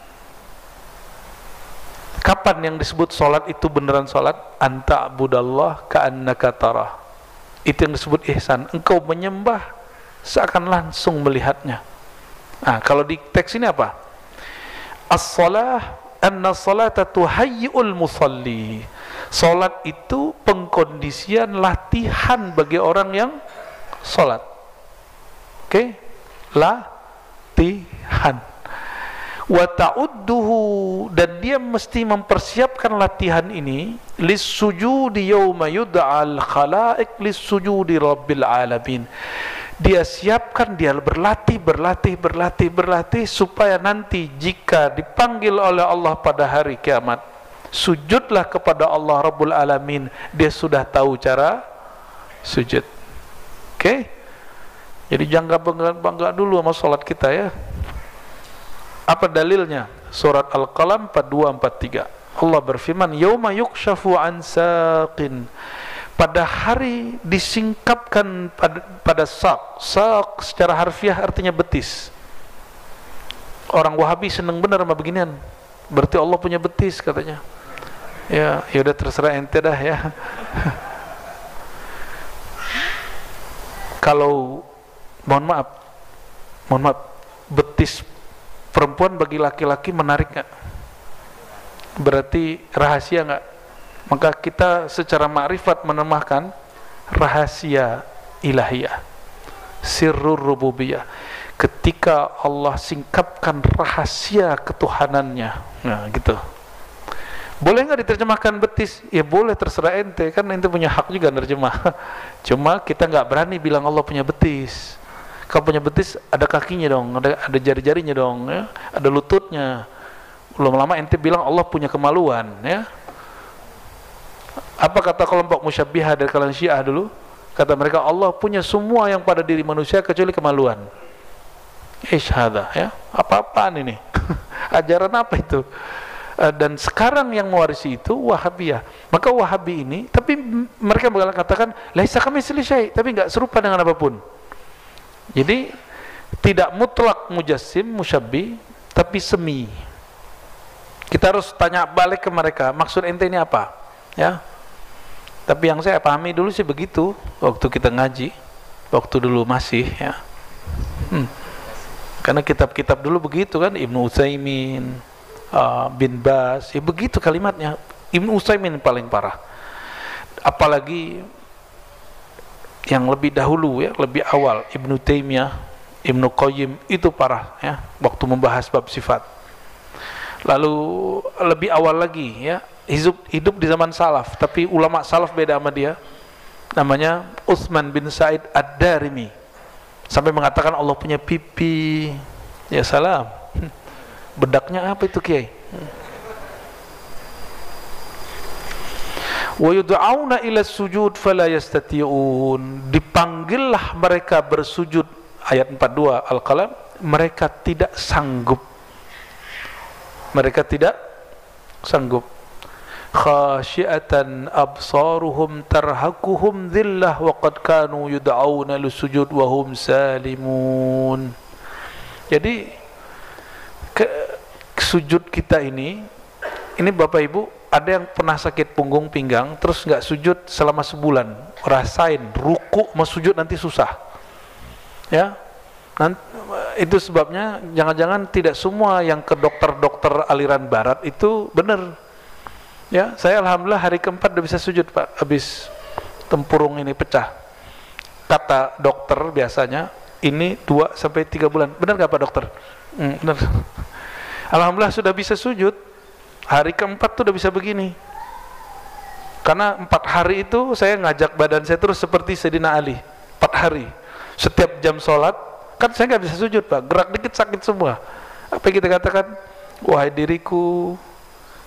Kapan yang disebut sholat itu beneran sholat? Anta abudallah ka'annaka tarah. Itu yang disebut ihsan. Engkau menyembah seakan langsung melihatnya. Nah, kalau di teks ini apa? As-salah anna salata tuhayyi'ul musalli. Sholat itu pengkondisian latihan bagi orang yang sholat. Oke? Latihan. Wa ta'udduhu, dan dia mesti mempersiapkan latihan ini lis-sujudi yauma yud'al khalaiq lis-sujudi rabbil alamin. Dia siapkan, dia berlatih supaya nanti jika dipanggil oleh Allah pada hari kiamat, sujudlah kepada Allah Rabbul Alamin, dia sudah tahu cara sujud. Oke? Jadi jangan bangga dulu sama sholat kita, ya. Apa dalilnya? Surat Al-Qalam 42-43. Allah berfirman, yauma yukshafu an saqin. Pada hari disingkapkan pada sak. Sak secara harfiah artinya betis. Orang Wahabi seneng benar sama beginian. Berarti Allah punya betis katanya. Ya, ya udah terserah ente dah ya. Kalau mohon maaf, betis perempuan bagi laki-laki menarik nggak? Berarti rahasia nggak? Maka kita secara ma'rifat menemahkan rahasia ilahiyah, sirrur rububiyah. Ketika Allah singkapkan rahasia ketuhanannya, nah gitu. Boleh nggak diterjemahkan betis? Ya boleh, terserah ente, kan ente punya hak juga nerjemah. Cuma kita nggak berani bilang Allah punya betis. Kalau punya betis ada kakinya dong, ada jari-jarinya dong, ya, ada lututnya. Lama-lama ente bilang Allah punya kemaluan, ya. Apa kata kelompok musyabbihah dari kalangan Syiah dulu? Kata mereka Allah punya semua yang pada diri manusia kecuali kemaluan. Hada, ya, apa-apaan ini? Ajaran apa itu? Dan sekarang yang mewarisi itu Wahabiyah. Maka Wahabi ini, tapi mereka bakal katakan laisa kamitsli syai', tapi nggak serupa dengan apapun. Jadi tidak mutlak mujassim musyabbi, tapi semi. Kita harus tanya balik ke mereka, maksud ente ini apa? Ya. Tapi yang saya pahami dulu sih begitu, waktu kita ngaji, waktu dulu masih, ya. Karena kitab-kitab dulu begitu kan, Ibnu Utsaimin, bin Bas, ya begitu kalimatnya. Ibnu Utsaimin paling parah. Apalagi yang lebih dahulu, ya, lebih awal, Ibnu Taimiyah, Ibnu Qayyim, itu parah, ya, waktu membahas bab sifat. Lalu lebih awal lagi, ya, hidup di zaman salaf, tapi ulama salaf beda sama dia, namanya Utsman bin Sa'id Ad-Darimi, sampai mengatakan Allah punya pipi. Ya salam, bedaknya apa itu kiai? Wa yud'auna ila sujud fala yastati'un, dipanggillah mereka bersujud, ayat 42 Al-Qalam, mereka tidak sanggup, mereka tidak sanggup. Khasyiatan absaruhum tarhaquhum dhillah wa qad kanu yud'auna lisujud wa hum salimun. Jadi sujud kita ini Bapak Ibu, ada yang pernah sakit punggung pinggang terus nggak sujud selama sebulan, rasain ruku mau sujud nanti susah, ya. Nanti, itu sebabnya jangan-jangan tidak semua yang ke dokter-dokter aliran barat itu benar. Ya, saya alhamdulillah hari keempat udah bisa sujud Pak, habis tempurung ini pecah. Kata dokter biasanya ini 2 sampai 3 bulan. Benar nggak Pak dokter? Benar. Alhamdulillah sudah bisa sujud. Hari keempat tuh udah bisa begini. Karena 4 hari itu saya ngajak badan saya terus seperti Sayyidina Ali. 4 hari. Setiap jam sholat, kan saya nggak bisa sujud Pak. Gerak dikit sakit semua. Apa yang kita katakan? Wahai diriku,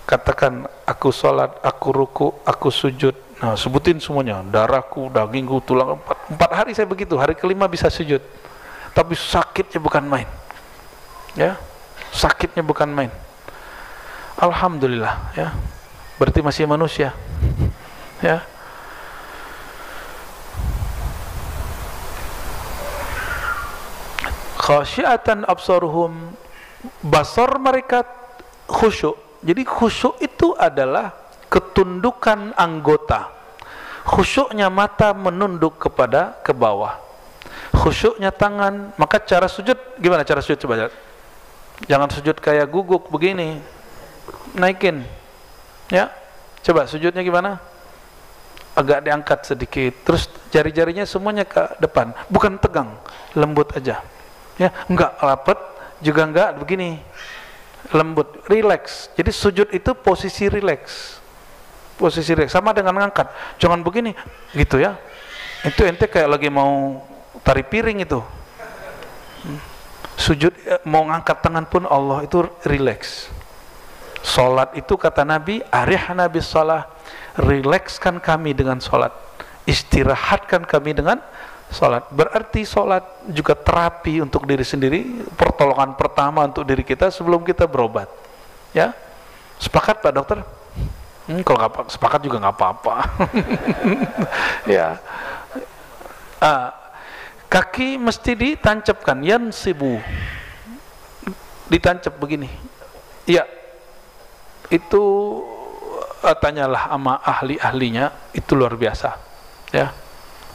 katakan aku sholat, aku ruku, aku sujud. Nah, sebutin semuanya, darahku, dagingku, tulang. 4 hari saya begitu, hari kelima bisa sujud. Tapi sakitnya bukan main, ya, sakitnya bukan main. Alhamdulillah, ya, berarti masih manusia, ya. Khasyiatan absaruhum, basar mereka khusyuk. Jadi khusyuk itu adalah ketundukan anggota. Khusyuknya mata menunduk ke bawah. Khusyuknya tangan, maka cara sujud gimana cara sujud coba lihat. Jangan sujud kayak guguk begini. Naikin. Ya. Coba sujudnya gimana? Agak diangkat sedikit. Terus jari-jarinya semuanya ke depan. Bukan tegang, lembut aja. Ya, enggak rapat, juga enggak begini. Lembut, relax. Jadi sujud itu posisi relax. Posisi relax sama dengan ngangkat. Jangan begini, gitu ya. Itu ente kayak lagi mau tari piring itu. Sujud mau ngangkat tangan pun Allah itu relax. Salat itu kata Nabi, arihna bis shalah, relaxkan kami dengan salat. Istirahatkan kami dengan salat. Berarti salat juga terapi untuk diri sendiri, pertolongan pertama untuk diri kita sebelum kita berobat. Ya, sepakat Pak Dokter? Kalau nggak sepakat juga nggak apa-apa. Ya, kaki mesti ditancapkan, yansibu, ditancap begini. Ya, itu tanyalah sama ahli-ahlinya, itu luar biasa ya,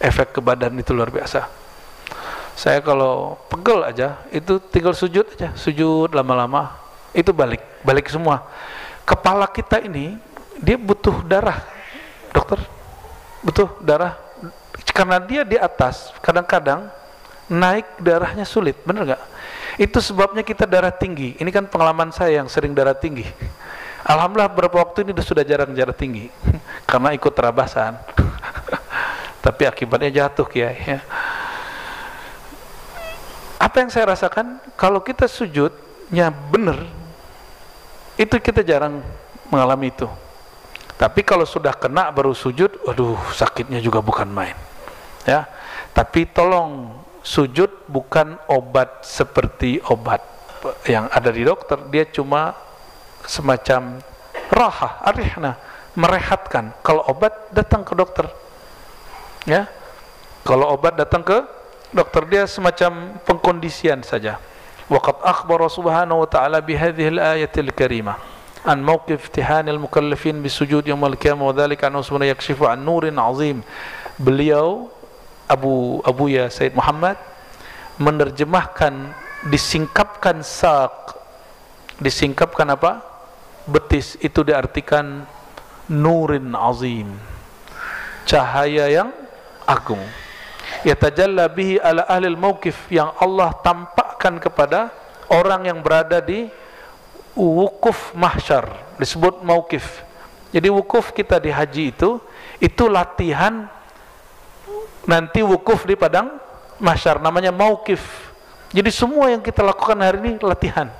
efek ke badan itu luar biasa. Saya kalau pegel aja itu tinggal sujud aja, sujud lama-lama itu balik semua. Kepala kita ini dia butuh darah, dokter, butuh darah, karena dia di atas kadang-kadang naik darahnya sulit, bener nggak? Itu sebabnya kita darah tinggi. Ini kan pengalaman saya yang sering darah tinggi. Alhamdulillah beberapa waktu ini sudah jarang darah tinggi karena ikut terabasan. Tapi akibatnya jatuh kiai ya. Apa yang saya rasakan kalau kita sujudnya bener, itu kita jarang mengalami itu. Tapi kalau sudah kena baru sujud, waduh sakitnya juga bukan main ya. Tapi tolong, sujud bukan obat seperti obat yang ada di dokter. Dia cuma semacam raha, arihna, merehatkan. Kalau obat datang ke dokter ya. Kalau obat datang ke dokter, dia semacam pengkondisian saja. Waqad akhbara subhanahu wa ta'ala bihadhihi al-ayatil karimah an mawqif ihtihanil mukallafin bisujud yaumil qiyamah wa dzalika an usmana yakshifu an nurin azim. Beliau Abuya Said Muhammad menerjemahkan disingkapkan sak, disingkapkan apa? Betis, itu diartikan nurin azim, cahaya yang agung. Yatajalla bihi ala ahlil mauqif, yang Allah tampakkan kepada orang yang berada di wukuf mahsyar, disebut mauqif. Jadi wukuf kita di haji itu latihan nanti wukuf di padang mahsyar, namanya mauqif. Jadi semua yang kita lakukan hari ini latihan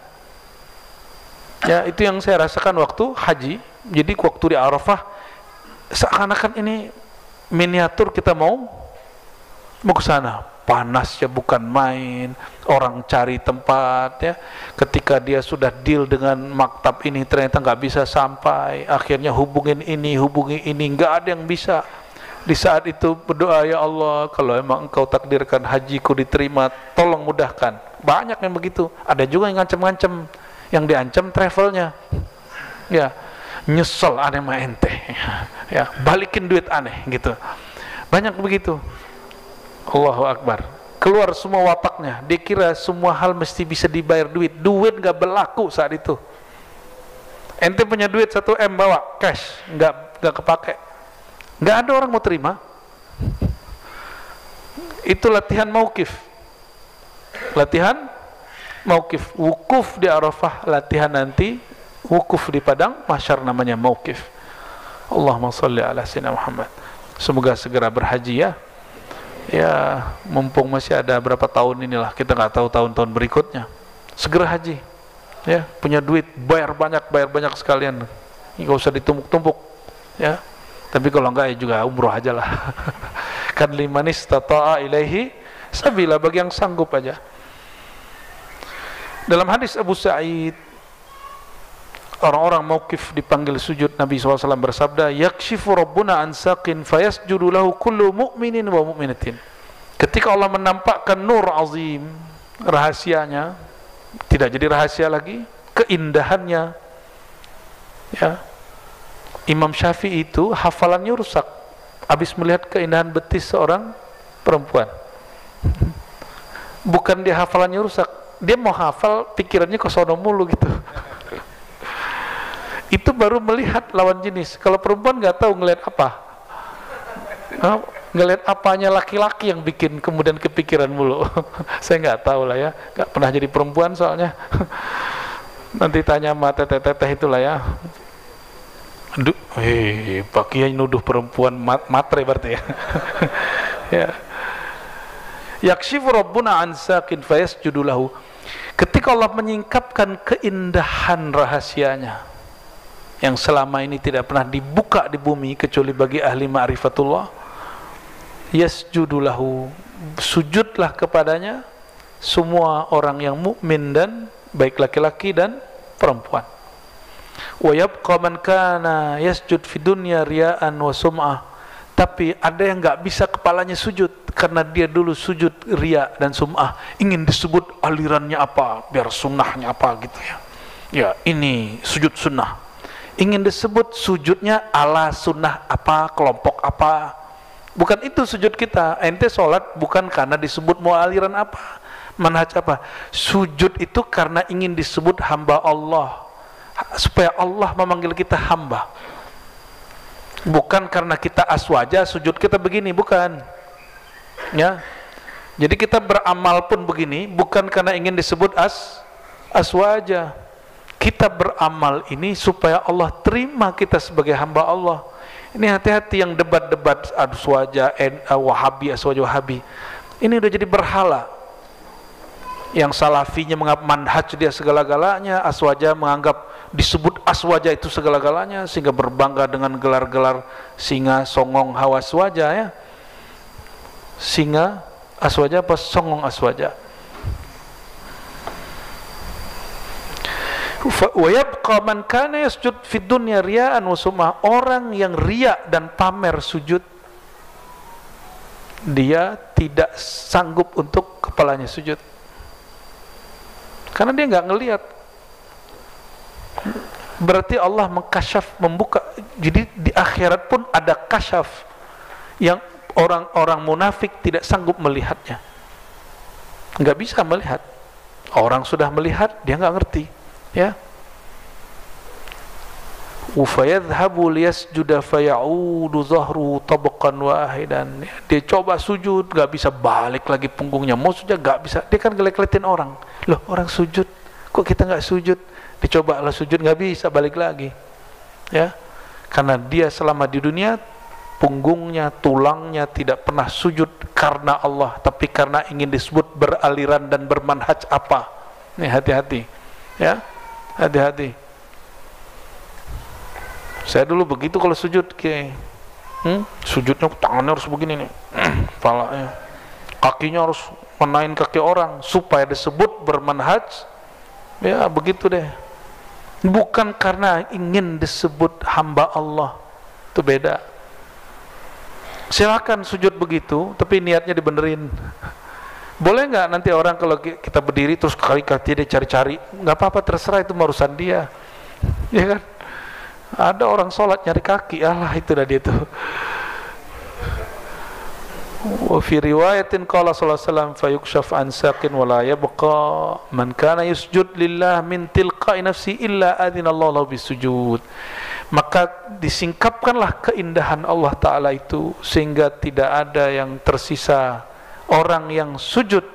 ya. Itu yang saya rasakan waktu haji. Jadi waktu di Arafah seakan-akan ini miniatur kita mau ke sana. Panasnya bukan main, orang cari tempat ya. Ketika dia sudah deal dengan maktab ini ternyata nggak bisa sampai, akhirnya hubungi ini, nggak ada yang bisa. Di saat itu berdoa, ya Allah, kalau emang engkau takdirkan hajiku diterima, tolong mudahkan. Banyak yang begitu. Ada juga yang ngancem-ngancem, yang diancam travelnya ya, nyesel aneh mah ente ya, balikin duit aneh gitu. Banyak begitu. Allahu Akbar. Keluar semua wataknya, dia kira semua hal mesti bisa dibayar duit. Duit gak berlaku saat itu. Ente punya duit 1 M bawa cash, gak kepake, nggak ada orang mau terima. Itu latihan mauqif. Latihan mauqif, wukuf di Arafah, latihan nanti wukuf di padang mahsyar, namanya mauqif. Allahumma sholli ala sayyidina Muhammad. Semoga segera berhaji ya. Ya, mumpung masih ada berapa tahun inilah, kita nggak tahu tahun-tahun berikutnya. Segera haji. Ya, punya duit bayar banyak sekalian. Nggak usah ditumpuk-tumpuk ya. Tapi kalau enggak ya juga umroh aja lah. Kan liman istata'a ilaihi sabila, bagi yang sanggup aja. Dalam hadis Abu Sa'id, orang-orang mauqif dipanggil sujud, Nabi SAW bersabda, yakshifu rabbuna an saqin fayasjudu lahu kullu mu'minin wa mu'minatin. Ketika Allah menampakkan nur azim, rahasianya tidak jadi rahasia lagi, keindahannya ya. Imam Syafi'i itu hafalannya rusak habis melihat keindahan betis seorang perempuan. Bukan dia hafalannya rusak, dia mau hafal pikirannya ke sono mulu gitu. Itu baru melihat lawan jenis. Kalau perempuan nggak tahu ngelihat apa, ngelihat apanya laki-laki yang bikin kemudian kepikiran mulu. Saya nggak tahu lah ya, nggak pernah jadi perempuan soalnya. Nanti tanya sama teteh-teteh itulah ya. Aduh, Pak Kiai nuduh perempuan matre berarti ya. Ya. Yakshifu rabbuna an saqin fayasjudu lahu. Ketika Allah menyingkapkan keindahan rahasianya yang selama ini tidak pernah dibuka di bumi kecuali bagi ahli ma'rifatullah, yasjudu lahu, sujudlah kepadanya semua orang yang mukmin dan baik laki-laki dan perempuan. Wa yabqa man kana yasjud fi dunya riya'an wa sum'ah. Tapi ada yang nggak bisa kepalanya sujud karena dia dulu sujud riya dan sum'ah, ingin disebut alirannya apa, biar sunnahnya apa gitu ya. Ya, ini sujud sunnah. ingin disebut sujudnya ala sunnah apa, kelompok apa. Bukan itu sujud kita. Ente sholat bukan karena disebut mau aliran apa, manhaj apa. Sujud itu karena ingin disebut hamba Allah, supaya Allah memanggil kita hamba. Bukan karena kita aswaja sujud kita begini, bukan. Ya. Jadi kita beramal pun begini bukan karena ingin disebut aswaja. Kita beramal ini supaya Allah terima kita sebagai hamba Allah. Ini hati-hati yang debat-debat aswaja, wahabi, aswaja wahabi. Ini udah jadi berhala. Yang salafinya menganggap manhaj dia segala-galanya, aswaja menganggap disebut aswaja itu segala-galanya, sehingga berbangga dengan gelar-gelar singa, songong, hawa aswaja ya. Singa, aswaja apa songong aswaja. Wa yabqa man kana yasjud fid dunya riya'an wa sum'ah. Orang yang riya dan pamer sujud, dia tidak sanggup untuk kepalanya sujud, karena dia nggak ngelihat. Berarti Allah mengkasyaf, membuka. Jadi di akhirat pun ada kasyaf yang orang-orang munafik tidak sanggup melihatnya, nggak bisa melihat. Orang sudah melihat, dia nggak ngerti. Ya, ufayadhabu liyasjuda fayaudu zahru tabqan wahidan. Dia coba sujud, gak bisa, balik lagi punggungnya. Mau sujud gak bisa, dia kan ngelik-ngelitin orang. Loh, orang sujud, kok kita gak sujud? Dicoba lah sujud, gak bisa, balik lagi. Ya, karena dia selama di dunia punggungnya, tulangnya tidak pernah sujud karena Allah, tapi karena ingin disebut beraliran dan bermanhaj apa. Nih, hati-hati. Ya, hati-hati. Saya dulu begitu kalau sujud, sujudnya tangannya harus begini nih, kepalanya, kakinya harus menaik kaki orang supaya disebut bermanhaj. Ya begitu deh. Bukan karena ingin disebut hamba Allah, itu beda. Silakan sujud begitu, tapi niatnya dibenerin. Boleh nggak nanti orang kalau kita berdiri terus kaki dia cari-cari? Nggak apa-apa, terserah, itu urusan dia. Ya kan? Ada orang sholat nyari kaki, Allah itu dah dia tuh. Wa fi riwayatin qala sallallahu alaihi wasallam fayukshaf an saqin wa la yabqa man kana yusjud lillah min tilqa'i nafsi illa adina Allah lahu bisujud. Maka disingkapkanlah keindahan Allah Ta'ala itu sehingga tidak ada yang tersisa orang yang sujud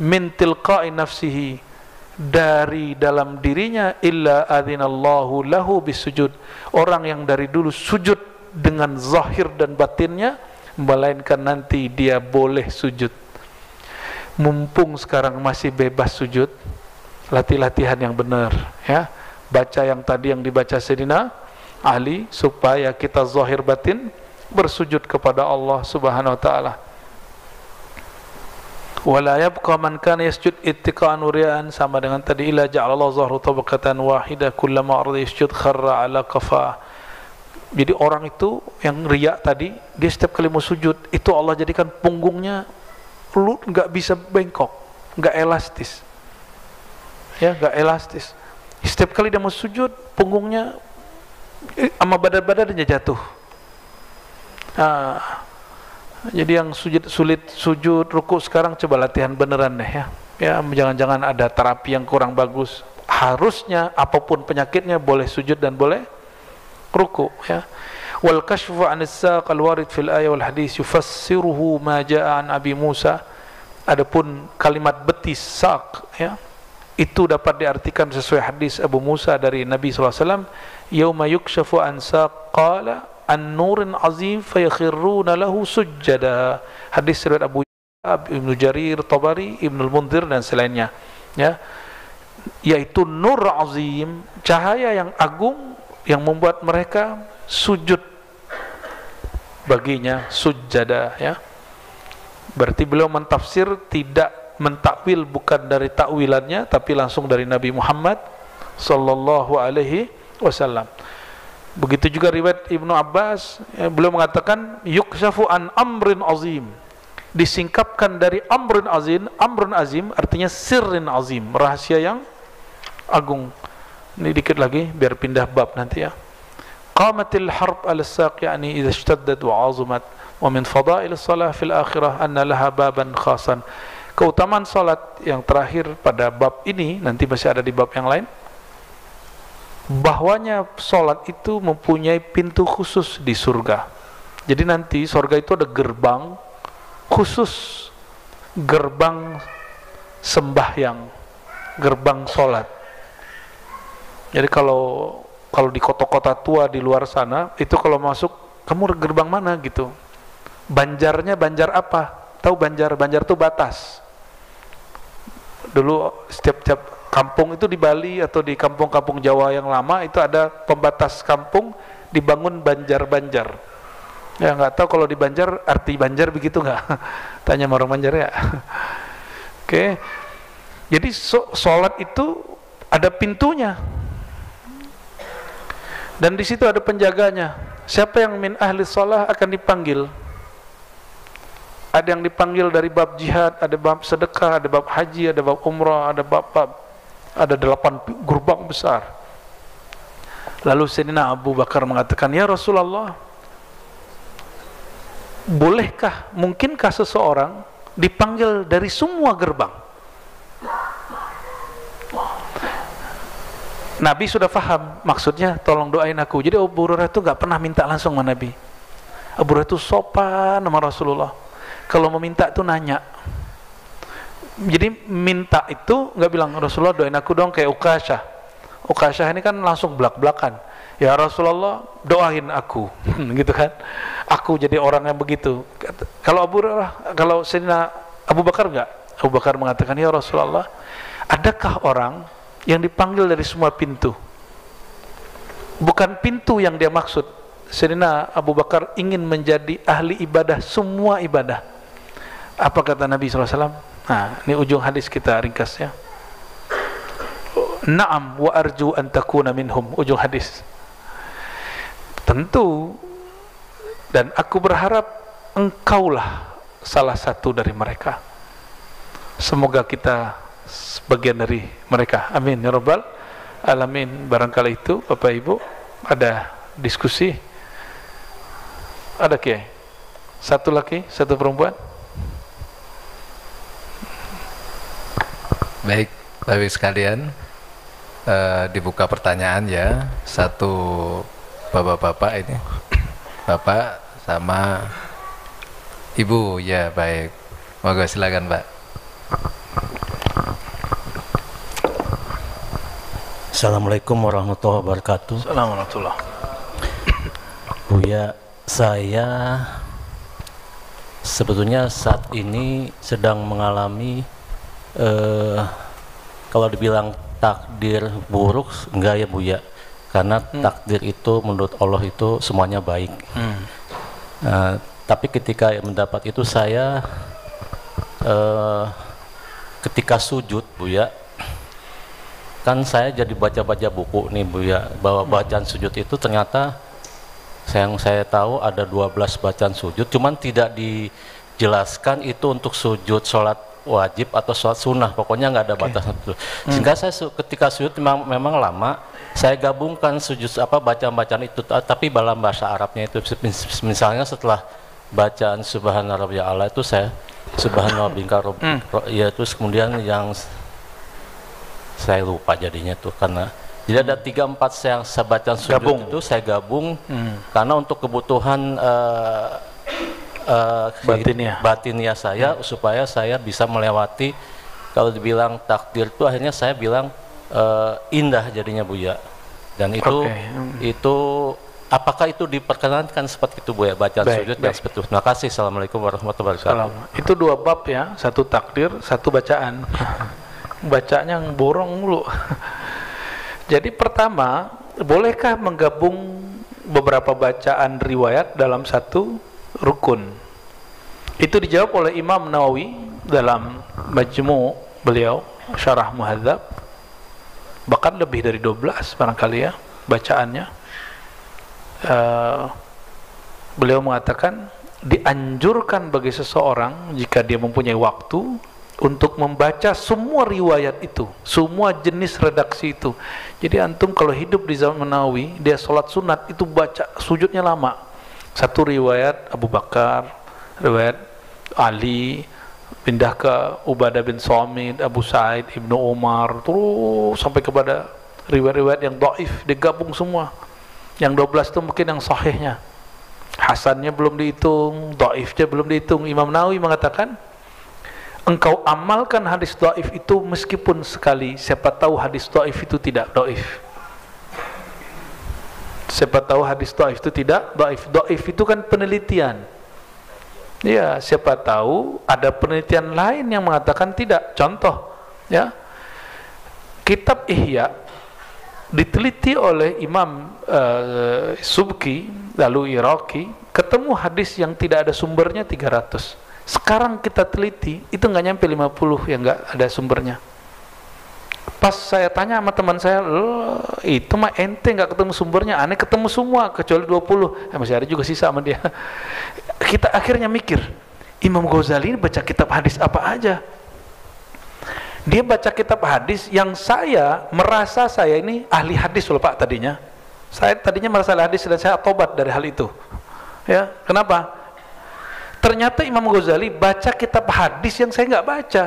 min tilqa'i nafsihi, dari dalam dirinya, illa adzinallahu lahu bisujud. Orang yang dari dulu sujud dengan zahir dan batinnya, melainkan nanti dia boleh sujud. Mumpung sekarang masih bebas sujud, latihan yang benar ya. Baca yang tadi yang dibaca Sayyidina Ali, supaya kita zahir batin bersujud kepada Allah Subhanahu wa taala. Wala yabqa man kana yasjud ittiqa'an ria'an, sama dengan tadi, illa ja'alallahu zahru tabaqatan wahida kullama arada yasjud kharra ala qafa. Jadi orang itu yang riya tadi, dia setiap kali mau sujud itu Allah jadikan punggungnya nggak bisa bengkok, nggak elastis. Ya, nggak elastis. Setiap kali dia mau sujud, punggungnya sama badan-badannya jatuh. Jadi yang sulit sujud, ruku sekarang coba latihan beneran deh ya. Ya, jangan-jangan ada terapi yang kurang bagus. Harusnya apapun penyakitnya boleh sujud dan boleh ruku ya. Wal kashfu 'anis saq al-warid fil ayat wal hadis yufassiruhu ma jaa'a an Abi Musa. Adapun kalimat betis saq ya, itu dapat diartikan sesuai hadis Abu Musa dari Nabi sallallahu alaihi wasallam, yauma yukshafu an saq qala an-nurin azim fayakhiruna lahu sujjada. Hadis riwayat Abu Ibnu Jarir, Tabari, Ibnul Munzir dan selainnya ya, yaitu nur azim, cahaya yang agung yang membuat mereka sujud baginya, sujjada ya. Berarti beliau mentafsir, tidak mentakwil, bukan dari takwilannya tapi langsung dari Nabi Muhammad sallallahu alaihi wasallam. Begitu juga riwayat Ibnu Abbas, beliau mengatakan yukshafu an amrin azim, disingkapkan dari amrin azim. Amrun azim artinya sirrin azim, rahasia yang agung. Ini dikit lagi biar pindah bab nanti ya. Qamatil harb al-saq yani idza ishtaddat wa 'azumat wa min fadail as-salah fil akhirah anna laha baban khasan. Keutamaan salat yang terakhir pada bab ini, nanti masih ada di bab yang lain, bahwanya salat itu mempunyai pintu khusus di surga. Jadi nanti surga itu ada gerbang khusus, gerbang sembahyang, gerbang salat. Jadi kalau di kota-kota tua di luar sana, itu kalau masuk, kamu gerbang mana gitu. Banjarnya banjar apa? Tahu banjar? Banjar itu batas. Dulu setiap kampung itu di Bali atau di kampung-kampung Jawa yang lama itu ada pembatas kampung, dibangun banjar-banjar. Ya nggak tahu kalau di Banjar arti banjar begitu nggak? Tanya sama orang Banjar ya. Oke. Jadi sholat itu ada pintunya. Dan di situ ada penjaganya. Siapa yang min ahli sholat akan dipanggil. Ada yang dipanggil dari bab jihad, ada bab sedekah, ada bab haji, ada bab umrah, ada bab-bab, ada 8 gerbang besar. Lalu Sayyidina Abu Bakar mengatakan, ya Rasulullah, bolehkah, mungkinkah seseorang dipanggil dari semua gerbang? Nabi sudah faham maksudnya, tolong doain aku. Jadi Abu Hurairah itu nggak pernah minta langsung sama Nabi. Abu Hurairah itu sopan sama Rasulullah. Kalau mau minta itu nanya. Jadi minta itu nggak bilang, Rasulullah doain aku dong, kayak Uqasyah. Uqasyah ini kan langsung belak-belakan. Ya Rasulullah doain aku, gitu kan? Aku jadi orang yang begitu. Kalau kalau Sayyidina Abu Bakar enggak. Abu Bakar mengatakan, ya Rasulullah, adakah orang yang dipanggil dari semua pintu? Bukan pintu yang dia maksud. Sayyidina Abu Bakar ingin menjadi ahli ibadah, semua ibadah. Apa kata Nabi SAW? Nah, ini ujung hadis kita ringkasnya. Na'am wa arju an takuna minhum. Ujung hadis. Tentu, dan aku berharap engkaulah salah satu dari mereka. Semoga kita sebagian dari mereka. Amin ya rabbal alamin. Barangkali itu Bapak Ibu ada diskusi. Ada Kiai? Satu laki, satu perempuan? Baik, Bapak sekalian, dibuka pertanyaan ya. Satu bapak-bapak ini, bapak sama ibu ya. Baik, moga silakan Pak. Assalamualaikum warahmatullahi wabarakatuh. Assalamualaikum. Buya, saya sebetulnya saat ini sedang mengalami kalau dibilang takdir buruk, enggak ya Buya, karena takdir itu menurut Allah itu semuanya baik. Tapi ketika mendapat itu saya ketika sujud Buya, kan saya jadi baca-baca buku nih Buya, bahwa bacaan sujud itu ternyata yang saya tahu ada 12 bacaan sujud, cuman tidak dijelaskan itu untuk sujud sholat wajib atau sholat sunnah, pokoknya nggak ada batasan itu. Sehingga saya ketika sujud memang lama, saya gabungkan sujud bacaan-bacaan itu, tapi dalam bahasa Arabnya itu, misalnya setelah bacaan Subhana Rabbiyal A'la itu saya Subhana Rabbika ya, terus kemudian yang saya lupa jadinya tuh, karena jadi ada 3-4 yang saya bacaan sujud itu saya gabung karena untuk kebutuhan batinnya saya, supaya saya bisa melewati. Kalau dibilang takdir itu akhirnya saya bilang indah jadinya Buya. Dan itu itu apakah itu diperkenankan seperti itu Buya, bacaan sujud yang seperti itu? Terima kasih. Assalamualaikum warahmatullahi wabarakatuh. Itu 2 bab ya, 1 takdir, 1 bacaan. Bacanya yang borong mulu. Jadi pertama, bolehkah menggabung beberapa bacaan riwayat dalam 1 rukun? Itu dijawab oleh Imam Nawawi dalam Majmu' beliau, Syarah Muhadzab. Bahkan lebih dari 12 barangkali ya bacaannya. Beliau mengatakan dianjurkan bagi seseorang jika dia mempunyai waktu untuk membaca semua riwayat itu, semua jenis redaksi itu. Jadi antum kalau hidup di zaman Nawawi, dia sholat sunat itu baca sujudnya lama. Satu riwayat Abu Bakar, riwayat Ali, pindah ke Ubadah bin Samit, Abu Sa'id, Ibnu Umar, terus sampai kepada riwayat-riwayat yang dhaif, digabung semua. Yang 12 itu mungkin yang sahihnya. Hasannya belum dihitung, dhaifnya belum dihitung. Imam Nawawi mengatakan, engkau amalkan hadis dhaif itu meskipun sekali, siapa tahu hadis dhaif itu tidak dhaif. Siapa tahu hadis dhaif itu tidak dhaif. Dhaif itu kan penelitian. Ya, siapa tahu ada penelitian lain yang mengatakan tidak. Contoh, ya, kitab Ihya diteliti oleh Imam Subki lalu Iraqi, ketemu hadis yang tidak ada sumbernya 300. Sekarang kita teliti, itu nggak nyampe 50 yang nggak ada sumbernya. Pas saya tanya sama teman saya, itu mah ente nggak ketemu sumbernya, aneh ketemu semua kecuali 20. Masih ada juga sisa sama dia. Kita akhirnya mikir, Imam Ghazali ini baca kitab hadis apa aja? Dia baca kitab hadis yang saya merasa saya ini ahli hadis loh Pak tadinya. Saya tadinya merasa ahli hadis dan saya tobat dari hal itu. Ya, kenapa? Ternyata Imam Ghazali baca kitab hadis yang saya nggak baca,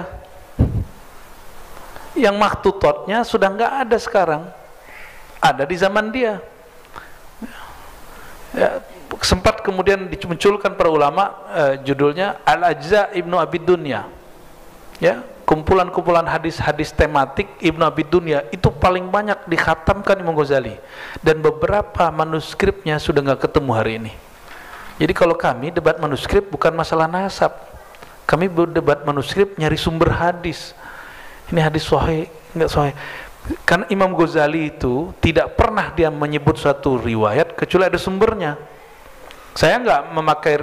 yang makhtutotnya sudah nggak ada sekarang, ada di zaman dia. Ya, sempat kemudian dimunculkan para ulama, judulnya Al-Ajza Ibnu Abi Dunya, ya, kumpulan-kumpulan hadis-hadis tematik Ibnu Abi Dunya, itu paling banyak dikhatamkan Imam Ghazali, dan beberapa manuskripnya sudah nggak ketemu hari ini. Jadi kalau kami debat manuskrip bukan masalah nasab, kami berdebat manuskrip nyari sumber hadis. Ini hadis sahih, enggak sahih. Karena Imam Ghazali itu tidak pernah dia menyebut suatu riwayat kecuali ada sumbernya. Saya enggak memakai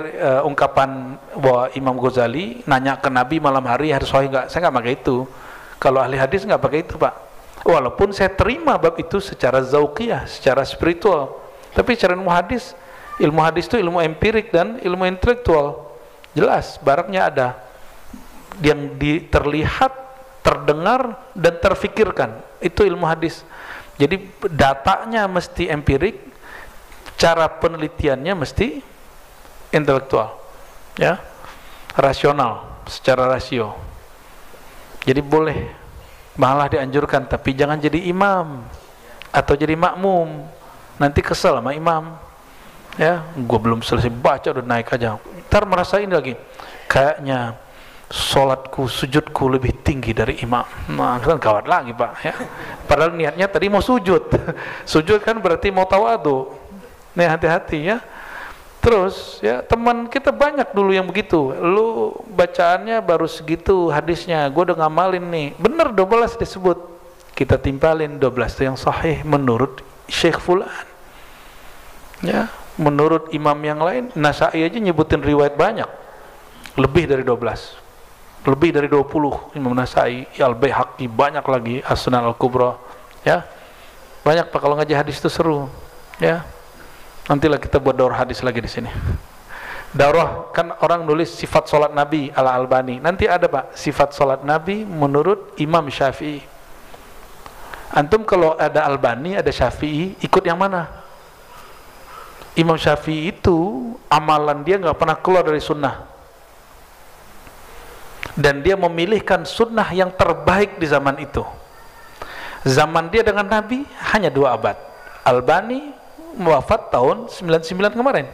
ungkapan bahwa Imam Ghazali nanya ke Nabi malam hari hadis sahih, enggak. Saya enggak pakai itu. Kalau ahli hadis enggak pakai itu, Pak. Walaupun saya terima bab itu secara zauqiyah, secara spiritual. Tapi secara ilmu hadis itu ilmu empirik dan ilmu intelektual. Jelas barangnya ada yang terlihat, terdengar dan terfikirkan, itu ilmu hadis. Jadi datanya mesti empirik, cara penelitiannya mesti intelektual, ya, rasional, secara rasio. Jadi boleh, malah dianjurkan, tapi jangan jadi imam atau jadi makmum, nanti kesel sama imam. Ya, gue belum selesai baca udah naik aja, ntar merasain lagi kayaknya sholatku, sujudku lebih tinggi dari imam. Nah, kan gawat lagi Pak, ya. Padahal niatnya tadi mau sujud. Sujud kan berarti mau tawadu. Nih hati-hati ya. Terus ya, teman kita banyak dulu yang begitu, lu bacaannya baru segitu hadisnya, gue udah ngamalin nih, bener 12 disebut, kita timpalin 12 itu yang sahih menurut Syekh Fulan, ya. Menurut imam yang lain, Nasai aja nyebutin riwayat banyak, lebih dari 12, lebih dari 20. Imam Nasai, Al-Baihaqi, banyak lagi, As-Sunan Al-Kubra, ya. Banyak Pak, kalau ngaji hadis itu seru, ya. Nantilah kita buat daurah hadis lagi di sini. Daurah kan orang nulis sifat sholat Nabi ala Albani. Nanti ada Pak, sifat sholat Nabi menurut Imam Syafi'i. Antum kalau ada Albani, ada Syafi'i, ikut yang mana? Imam Syafi'i itu amalan dia nggak pernah keluar dari sunnah, dan dia memilihkan sunnah yang terbaik di zaman itu. Zaman dia dengan Nabi hanya 2 abad. Albani wafat tahun 99 kemarin.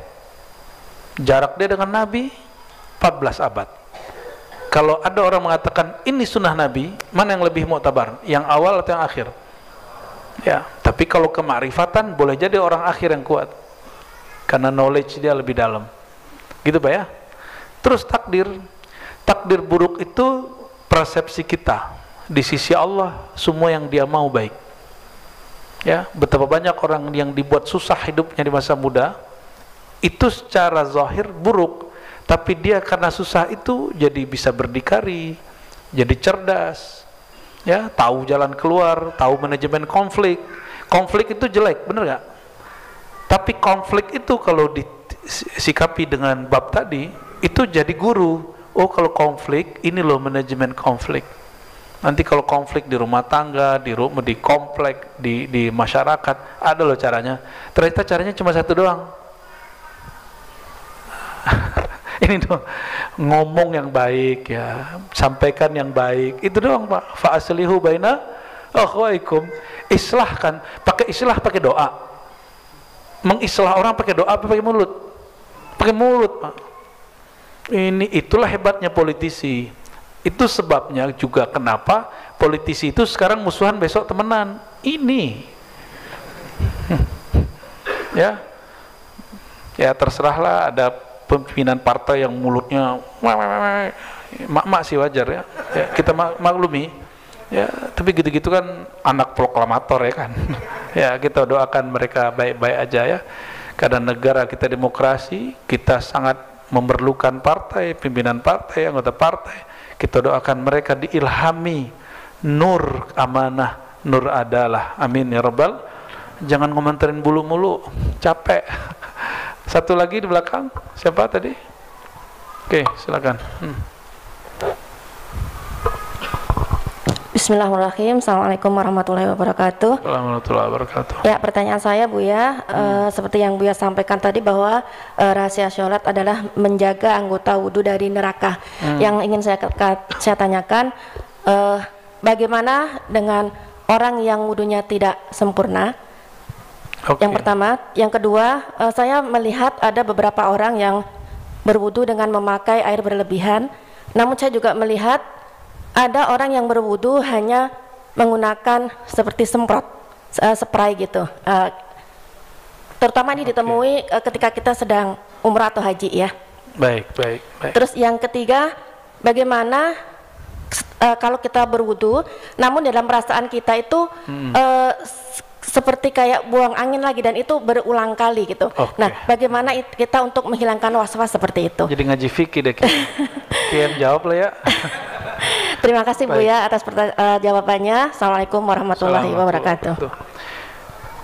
Jarak dia dengan Nabi 14 abad. Kalau ada orang mengatakan ini sunnah Nabi, mana yang lebih muktabar? Yang awal atau yang akhir? Ya, tapi kalau kemarifatan boleh jadi orang akhir yang kuat, karena knowledge dia lebih dalam, gitu Pak ya. Terus takdir buruk itu persepsi kita di sisi Allah, semua yang dia mau baik, ya. Betapa banyak orang yang dibuat susah hidupnya di masa muda, itu secara zahir buruk, tapi dia karena susah itu jadi bisa berdikari, jadi cerdas, ya, tahu jalan keluar, tahu manajemen konflik. Konflik itu jelek, bener gak? Tapi konflik itu kalau disikapi dengan bab tadi, itu jadi guru. oh kalau konflik, ini loh manajemen konflik. Nanti kalau konflik di rumah tangga, di komplek, di masyarakat, ada loh caranya. Ternyata caranya cuma satu doang. Ini doang, ngomong yang baik ya, sampaikan yang baik, itu doang Pak. Fa aslihu baina akhwaikum, islahkan, pakai islah, pakai doa. Mengislah orang pakai doa apa pakai mulut? Pakai mulut Pak. Itulah hebatnya politisi. Itu sebabnya juga kenapa politisi itu sekarang musuhan, besok temenan. Ini ya terserahlah, ada pimpinan partai yang mulutnya mak sih wajar ya, kita maklumi ya, tapi gitu-gitu kan anak proklamator ya kan. Ya kita doakan mereka baik-baik aja ya, karena negara kita demokrasi, kita sangat memerlukan partai, pimpinan partai, anggota partai. Kita doakan mereka diilhami nur amanah, nur adalah, amin ya rabbal. Jangan komentarin bulu mulu, capek. Satu lagi di belakang, siapa tadi? Oke, silakan. Bismillahirrahmanirrahim. Assalamualaikum warahmatullahi wabarakatuh. Warahmatullahi wabarakatuh. Ya, pertanyaan saya Buya, seperti yang Buya sampaikan tadi bahwa rahasia sholat adalah menjaga anggota wudhu dari neraka. Yang ingin saya tanyakan, bagaimana dengan orang yang wudhunya tidak sempurna? Okay. Yang pertama, yang kedua, saya melihat ada beberapa orang yang berwudhu dengan memakai air berlebihan. Namun saya juga melihat ada orang yang berwudhu hanya menggunakan seperti semprot, spray gitu. Terutama ini ditemui ketika kita sedang umrah atau haji ya. Baik. Terus yang ketiga, bagaimana kalau kita berwudhu, namun dalam perasaan kita itu seperti kayak buang angin lagi, dan itu berulang kali gitu. Nah, bagaimana kita untuk menghilangkan was-was seperti itu? Jadi ngaji fikih deh. Kian jawab lah ya. Terima kasih Buya atas jawabannya. Assalamualaikum warahmatullahi wabarakatuh.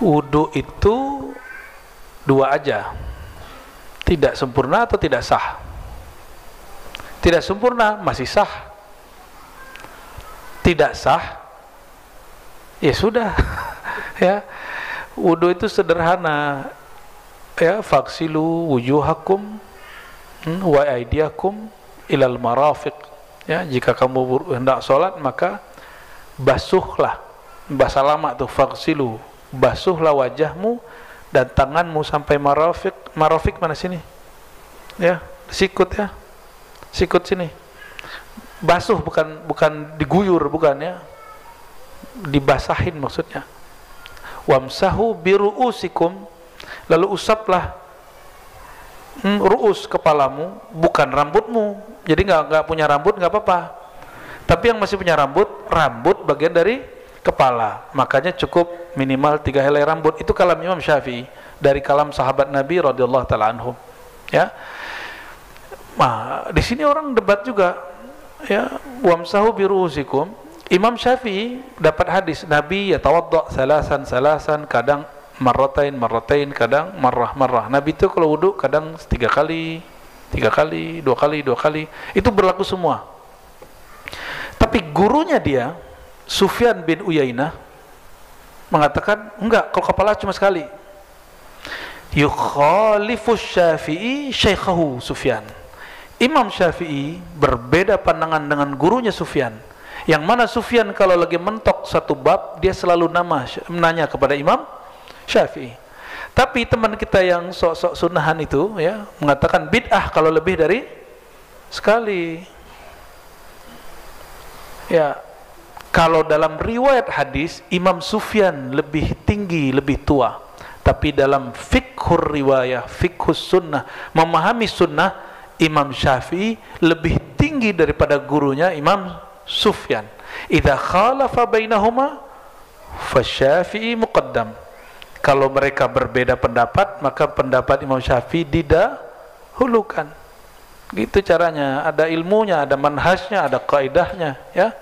Wudu itu dua aja, tidak sempurna atau tidak sah. Tidak sempurna masih sah, tidak sah ya sudah. Ya, wudu itu sederhana ya, faksilu wujuhakum wa aidiakum ilal marafiq. Ya, jika kamu hendak sholat maka basuhlah, bahasa lama tuh faksilu, basuhlah wajahmu dan tanganmu sampai marafiq. Marafiq mana sini? Ya, sikut ya, sikut sini. Basuh bukan diguyur, bukan ya, dibasahin maksudnya. Wamsahu biru'usikum, lalu usaplah ru'us, kepalamu, bukan rambutmu. Jadi nggak punya rambut nggak apa-apa, tapi yang masih punya rambut bagian dari kepala, makanya cukup minimal 3 helai rambut. Itu kalam Imam Syafi'i dari kalam sahabat Nabi radhiyallahu taala anhum ya. Nah, di sini orang debat juga ya, wamsahu biru'usikum. Imam Syafi'i dapat hadis Nabi yatawadda salasan, kadang marratain, kadang marrah. Nabi itu kalau wudu kadang 3 kali, 2 kali. Itu berlaku semua. Tapi gurunya dia, Sufyan bin Uyainah, mengatakan enggak, kalau kepala cuma sekali. Yukhalifu Syafi'i syaikhahu Sufyan. Imam Syafi'i berbeda pandangan dengan gurunya Sufyan. Yang mana Sufyan kalau lagi mentok satu bab, dia selalu menanya kepada Imam Syafi'i. Tapi teman kita yang sok-sok sunahan itu ya, mengatakan bid'ah kalau lebih dari sekali. Ya, kalau dalam riwayat hadis Imam Sufyan lebih tinggi, lebih tua. Tapi dalam fiqhur riwayah, fiqhus sunnah, memahami sunnah, Imam Syafi'i lebih tinggi daripada gurunya Imam Sufyan. Idza khalafa bainahuma fasyafi'i muqaddam. Kalau mereka berbeda pendapat, maka pendapat Imam Syafi'i didahulukan. Gitu caranya, ada ilmunya, ada manhajnya, ada kaidahnya ya.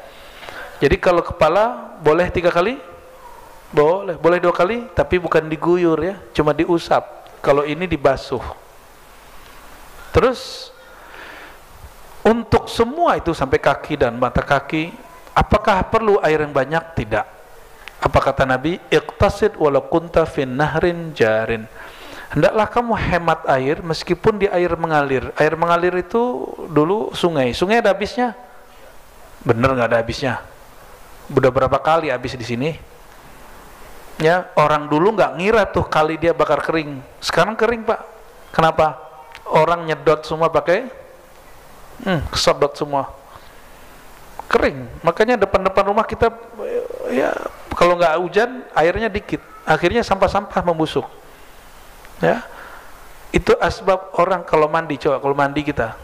Jadi kalau kepala boleh 3 kali? Boleh 2 kali, tapi bukan diguyur ya, cuma diusap. Kalau ini dibasuh. Terus Untuk semua itu sampai kaki dan mata kaki, apakah perlu air yang banyak? Tidak. Apa kata Nabi? Iqtasid walau kunta fin nahrin jarin. Hendaklah kamu hemat air meskipun di air mengalir. Air mengalir itu dulu sungai. Sungai ada habisnya? Bener nggak ada habisnya? Udah berapa kali habis di sini? Ya, orang dulu nggak ngira tuh kali dia bakar kering. Sekarang kering, Pak. Kenapa? Orang nyedot semua pakai kesedot semua. Kering. Makanya depan-depan rumah kita ya kalau nggak hujan airnya dikit. Akhirnya sampah-sampah membusuk. Ya. Itu asbab orang kalau mandi, coba kalau mandi kita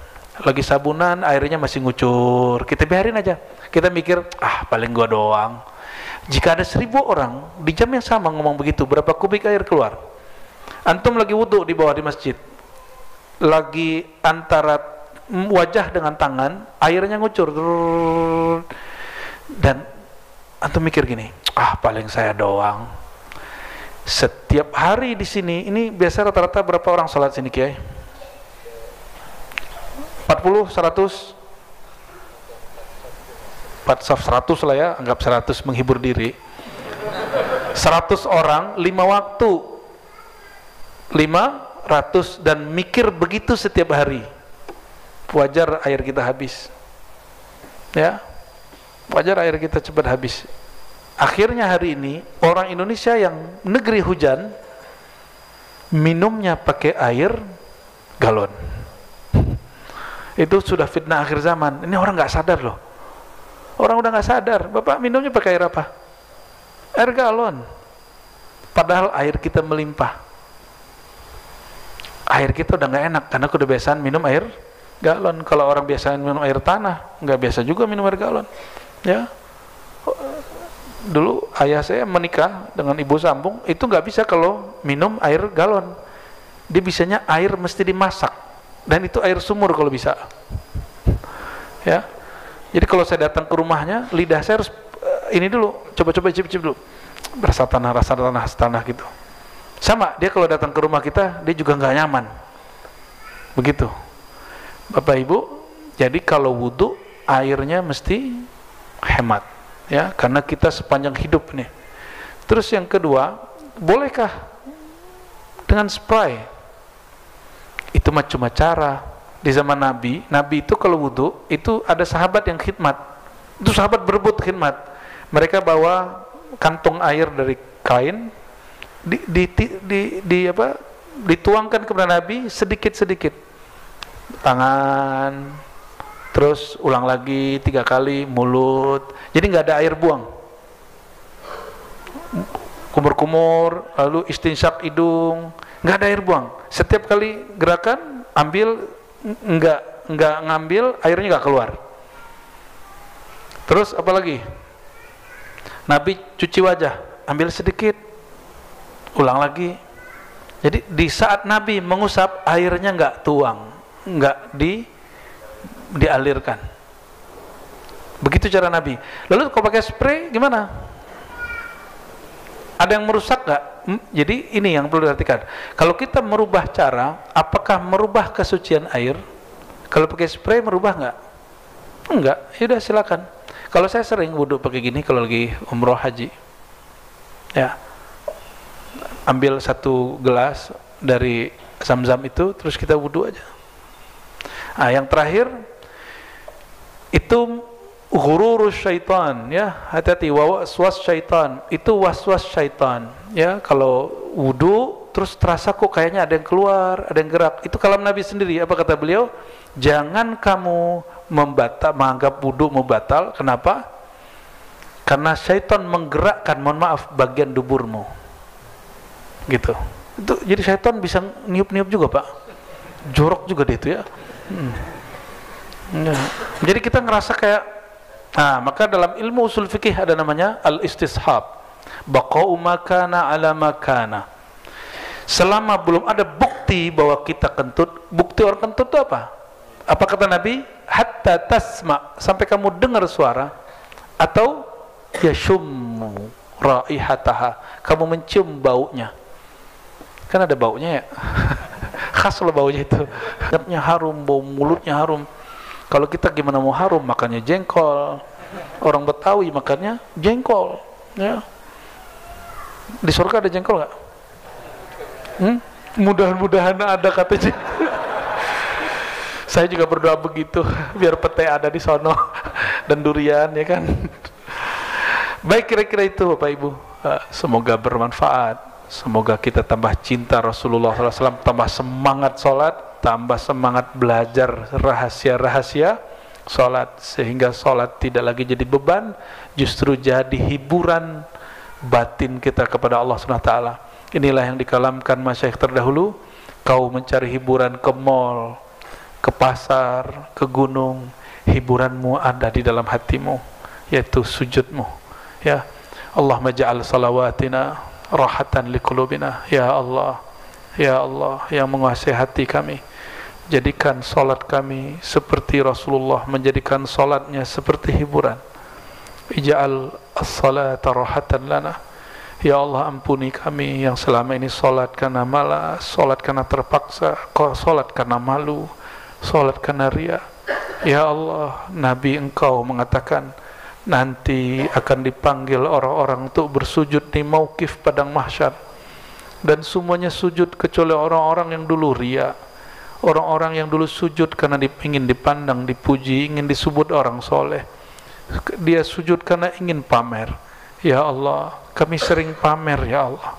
lagi sabunan airnya masih ngucur. Kita biarin aja. Kita mikir, paling gua doang. Jika ada 1000 orang di jam yang sama ngomong begitu, berapa kubik air keluar? Antum lagi wudhu di bawah di masjid, lagi antara wajah dengan tangan, airnya ngucur, dan antum mikir gini, paling saya doang. Setiap hari di sini, ini biasa rata-rata berapa orang sholat sini, Kiai? 40, 100? 100 lah ya, anggap 100 menghibur diri. 100 orang, 5 waktu, 500, dan mikir begitu setiap hari. Wajar air kita habis, ya, wajar air kita cepat habis. Akhirnya hari ini orang Indonesia yang negeri hujan minumnya pakai air galon. Itu sudah fitnah akhir zaman. Ini orang nggak sadar loh. Orang udah nggak sadar. Bapak minumnya pakai air apa? Air galon. Padahal air kita melimpah. Air kita udah nggak enak karena kebiasaan minum air galon. Kalau orang biasa minum air tanah, nggak biasa juga minum air galon. Ya, dulu ayah saya menikah dengan ibu sambung, itu nggak bisa kalau minum air galon. Dia bisanya air mesti dimasak, dan itu air sumur kalau bisa. Ya, jadi kalau saya datang ke rumahnya, lidah saya harus ini dulu, coba-coba cip-cip dulu, rasa tanah gitu. Sama, dia kalau datang ke rumah kita, dia juga nggak nyaman. Begitu. Bapak Ibu, jadi kalau wudhu airnya mesti hemat, ya, karena kita sepanjang hidup nih. Terus yang kedua, bolehkah dengan spray? Itu mah cuma cara. Di zaman Nabi itu kalau wudhu itu ada sahabat yang khidmat. Itu sahabat berebut khidmat. Mereka bawa kantong air dari kain, dituangkan kepada Nabi sedikit-sedikit. Tangan, terus ulang lagi 3 kali, mulut, jadi nggak ada air buang. Kumur-kumur, lalu istinsyak hidung, nggak ada air buang. Setiap kali gerakan ambil, nggak ngambil, airnya nggak keluar. Terus apa lagi? Nabi cuci wajah, ambil sedikit, ulang lagi. Jadi di saat Nabi mengusap, airnya nggak tuang, nggak dialirkan. Begitu cara Nabi. Lalu kalau pakai spray gimana? Ada yang merusak nggak? Jadi ini yang perlu diperhatikan. Kalau kita merubah cara, apakah merubah kesucian air? Kalau pakai spray merubah nggak? Enggak. Yaudah silakan. Kalau saya sering wudhu pakai gini kalau lagi umroh haji, ya, ambil 1 gelas dari zam-zam itu, terus kita wudhu aja. Nah, yang terakhir itu ghururus syaitan, ya, hati-hati, waswas syaitan, itu waswas syaitan, ya. Kalau wudu terus terasa kok kayaknya ada yang keluar, ada yang gerak, itu kalam Nabi sendiri. Apa kata beliau? Jangan kamu menganggap wudu batal. Kenapa? Karena syaitan menggerakkan, mohon maaf, bagian duburmu, gitu. Itu jadi syaitan bisa niup-niup juga, Pak, jorok juga dia itu, ya. Jadi kita ngerasa kayak, maka dalam ilmu usul fikih ada namanya al-istishab, baqa'u makana ala makana. Selama belum ada bukti bahwa kita kentut, bukti orang kentut itu apa? Apa kata Nabi? Hatta tasma, sampai kamu dengar suara, atau yashummu raihataha, kamu mencium baunya. Kan ada baunya, ya. Khas loh baunya itu, hidupnya harum, bau mulutnya harum. Kalau kita gimana mau harum, makannya jengkol. Orang Betawi makannya jengkol, ya. Di surga ada jengkol nggak? Mudah-mudahan ada katanya. Saya juga berdoa begitu, biar pete ada di sono dan durian, ya kan. Baik, kira-kira itu Bapak Ibu. Semoga bermanfaat. Semoga kita tambah cinta Rasulullah SAW, tambah semangat sholat, tambah semangat belajar rahasia-rahasia sholat, sehingga sholat tidak lagi jadi beban, justru jadi hiburan batin kita kepada Allah SWT. Inilah yang dikalamkan masyayikh terdahulu. Kau mencari hiburan ke mall, ke pasar, ke gunung, hiburanmu ada di dalam hatimu, yaitu sujudmu. Ya Allahumma ja'al salawatina rahatan liqulubina. Ya Allah, ya Allah yang menguasai hati kami, jadikan solat kami seperti Rasulullah menjadikan solatnya seperti hiburan. Ija'al as-salata rahatan lana. Ya Allah, ampuni kami yang selama ini solat karena malas, solat karena terpaksa, solat karena malu, solat karena ria. Ya Allah, Nabi Engkau mengatakan nanti akan dipanggil orang-orang untuk bersujud di mauqif padang mahsyar, dan semuanya sujud kecuali orang-orang yang dulu ria, orang-orang yang dulu sujud karena ingin dipandang, dipuji, ingin disebut orang soleh. Dia sujud karena ingin pamer. Ya Allah, kami sering pamer, ya Allah,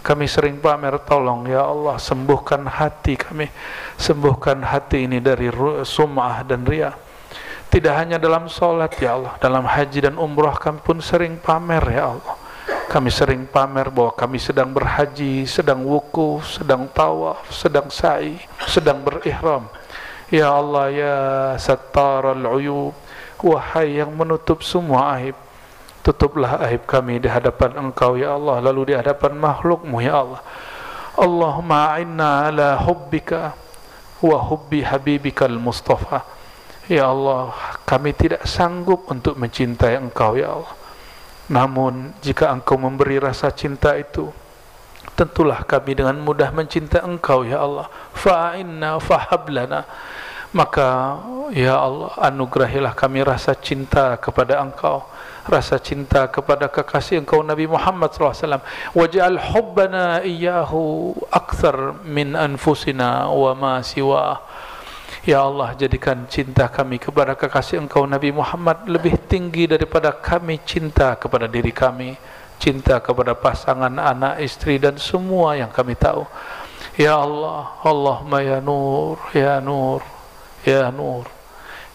kami sering pamer. Tolong ya Allah, sembuhkan hati kami, sembuhkan hati ini dari sum'ah dan ria. Tidak hanya dalam sholat ya Allah, dalam haji dan umrah kami pun sering pamer ya Allah. Kami sering pamer bahwa kami sedang berhaji, sedang wukuf, sedang tawaf, sedang sa'i, sedang berihram. Ya Allah, ya Sattaral Uyub, wahai yang menutup semua aib, tutuplah aib kami di hadapan Engkau ya Allah, lalu di hadapan makhlukmu ya Allah. Allahumma a'inna ala hubbika wa hubbi habibikal Mustafa. Ya Allah, kami tidak sanggup untuk mencintai Engkau ya Allah. Namun jika Engkau memberi rasa cinta itu, tentulah kami dengan mudah mencintai Engkau ya Allah. Fa'inna fahablana. Maka ya Allah, anugerahilah kami rasa cinta kepada Engkau, rasa cinta kepada kekasih Engkau Nabi Muhammad SAW. Waj'al hubbana iyyahu akthar min anfusina wa ma siwa. Ya Allah, jadikan cinta kami kepada kekasih Engkau Nabi Muhammad lebih tinggi daripada kami cinta kepada diri kami, cinta kepada pasangan, anak, istri, dan semua yang kami tahu. Ya Allah, Allahumma ya Nur, ya Nur, ya Nur.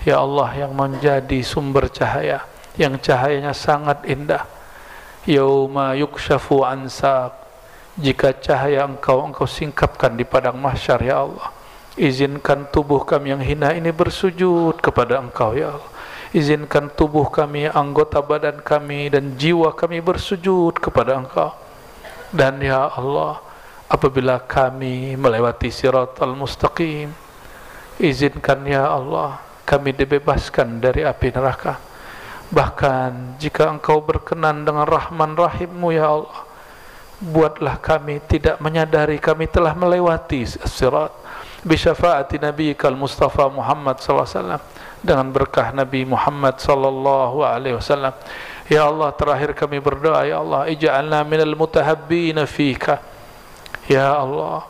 Ya Allah yang menjadi sumber cahaya, yang cahayanya sangat indah. Yauma yukshafu an saq. Jika cahaya Engkau singkapkan di padang mahsyar ya Allah, izinkan tubuh kami yang hina ini bersujud kepada Engkau ya Allah. Izinkan tubuh kami, anggota badan kami, dan jiwa kami bersujud kepada Engkau. Dan ya Allah, apabila kami melewati siratal mustaqim, izinkan ya Allah kami dibebaskan dari api neraka. Bahkan jika Engkau berkenan dengan Rahman Rahim-Mu ya Allah, buatlah kami tidak menyadari kami telah melewati sirat. Bisyafaati Nabiyikal Mustafa Muhammad SAW, dengan berkah Nabi Muhammad SAW. Ya Allah, terakhir kami berdoa, ya Allah, ij'alna minal mutahabbina fika. Ya Allah,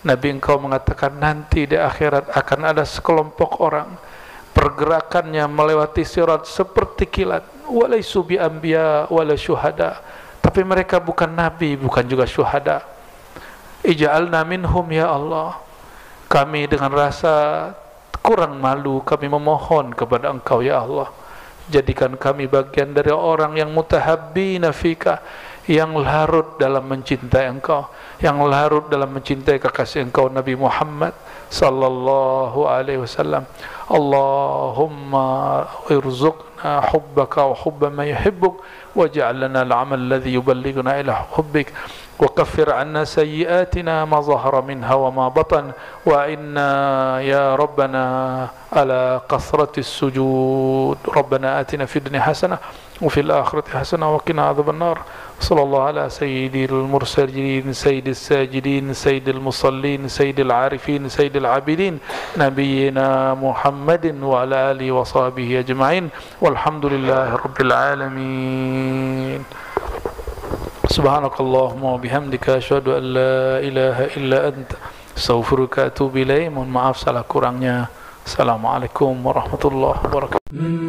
Nabi Engkau mengatakan nanti di akhirat akan ada sekelompok orang, pergerakannya melewati sirat seperti kilat, walaisu bi anbiya wala syuhada, tapi mereka bukan nabi, bukan juga syuhada. Ij'alna minhum ya Allah. Kami dengan rasa kurang malu kami memohon kepada Engkau ya Allah, jadikan kami bagian dari orang yang mutahabbina fika, yang larut dalam mencintai Engkau, yang larut dalam mencintai kekasih Engkau Nabi Muhammad sallallahu alaihi wasallam. Allahumma irzuqna hubbaka wa hubba man yuhibbuk waj'al lana al-'amal alladhi yuballighuna ila hubbik وكفر عنا سيئاتنا ما ظهر منها وما بطن وإنا يا ربنا على كثرة السجود ربنا آتنا في الدنيا حسنة وفي الآخرة حسنة وقنا عذاب النار صلى الله على سيد المرسلين سيد الساجدين سيد المصلين سيد العارفين سيد العابدين نبينا محمد وعلى آله وصحبه أجمعين والحمد لله رب العالمين Subhanakallahumma wa bihamdika asyhadu an la ilaha illa anta astaghfiruka wa atubu ilaik. Mohon maaf salah kurangnya. Assalamualaikum warahmatullahi wabarakatuh.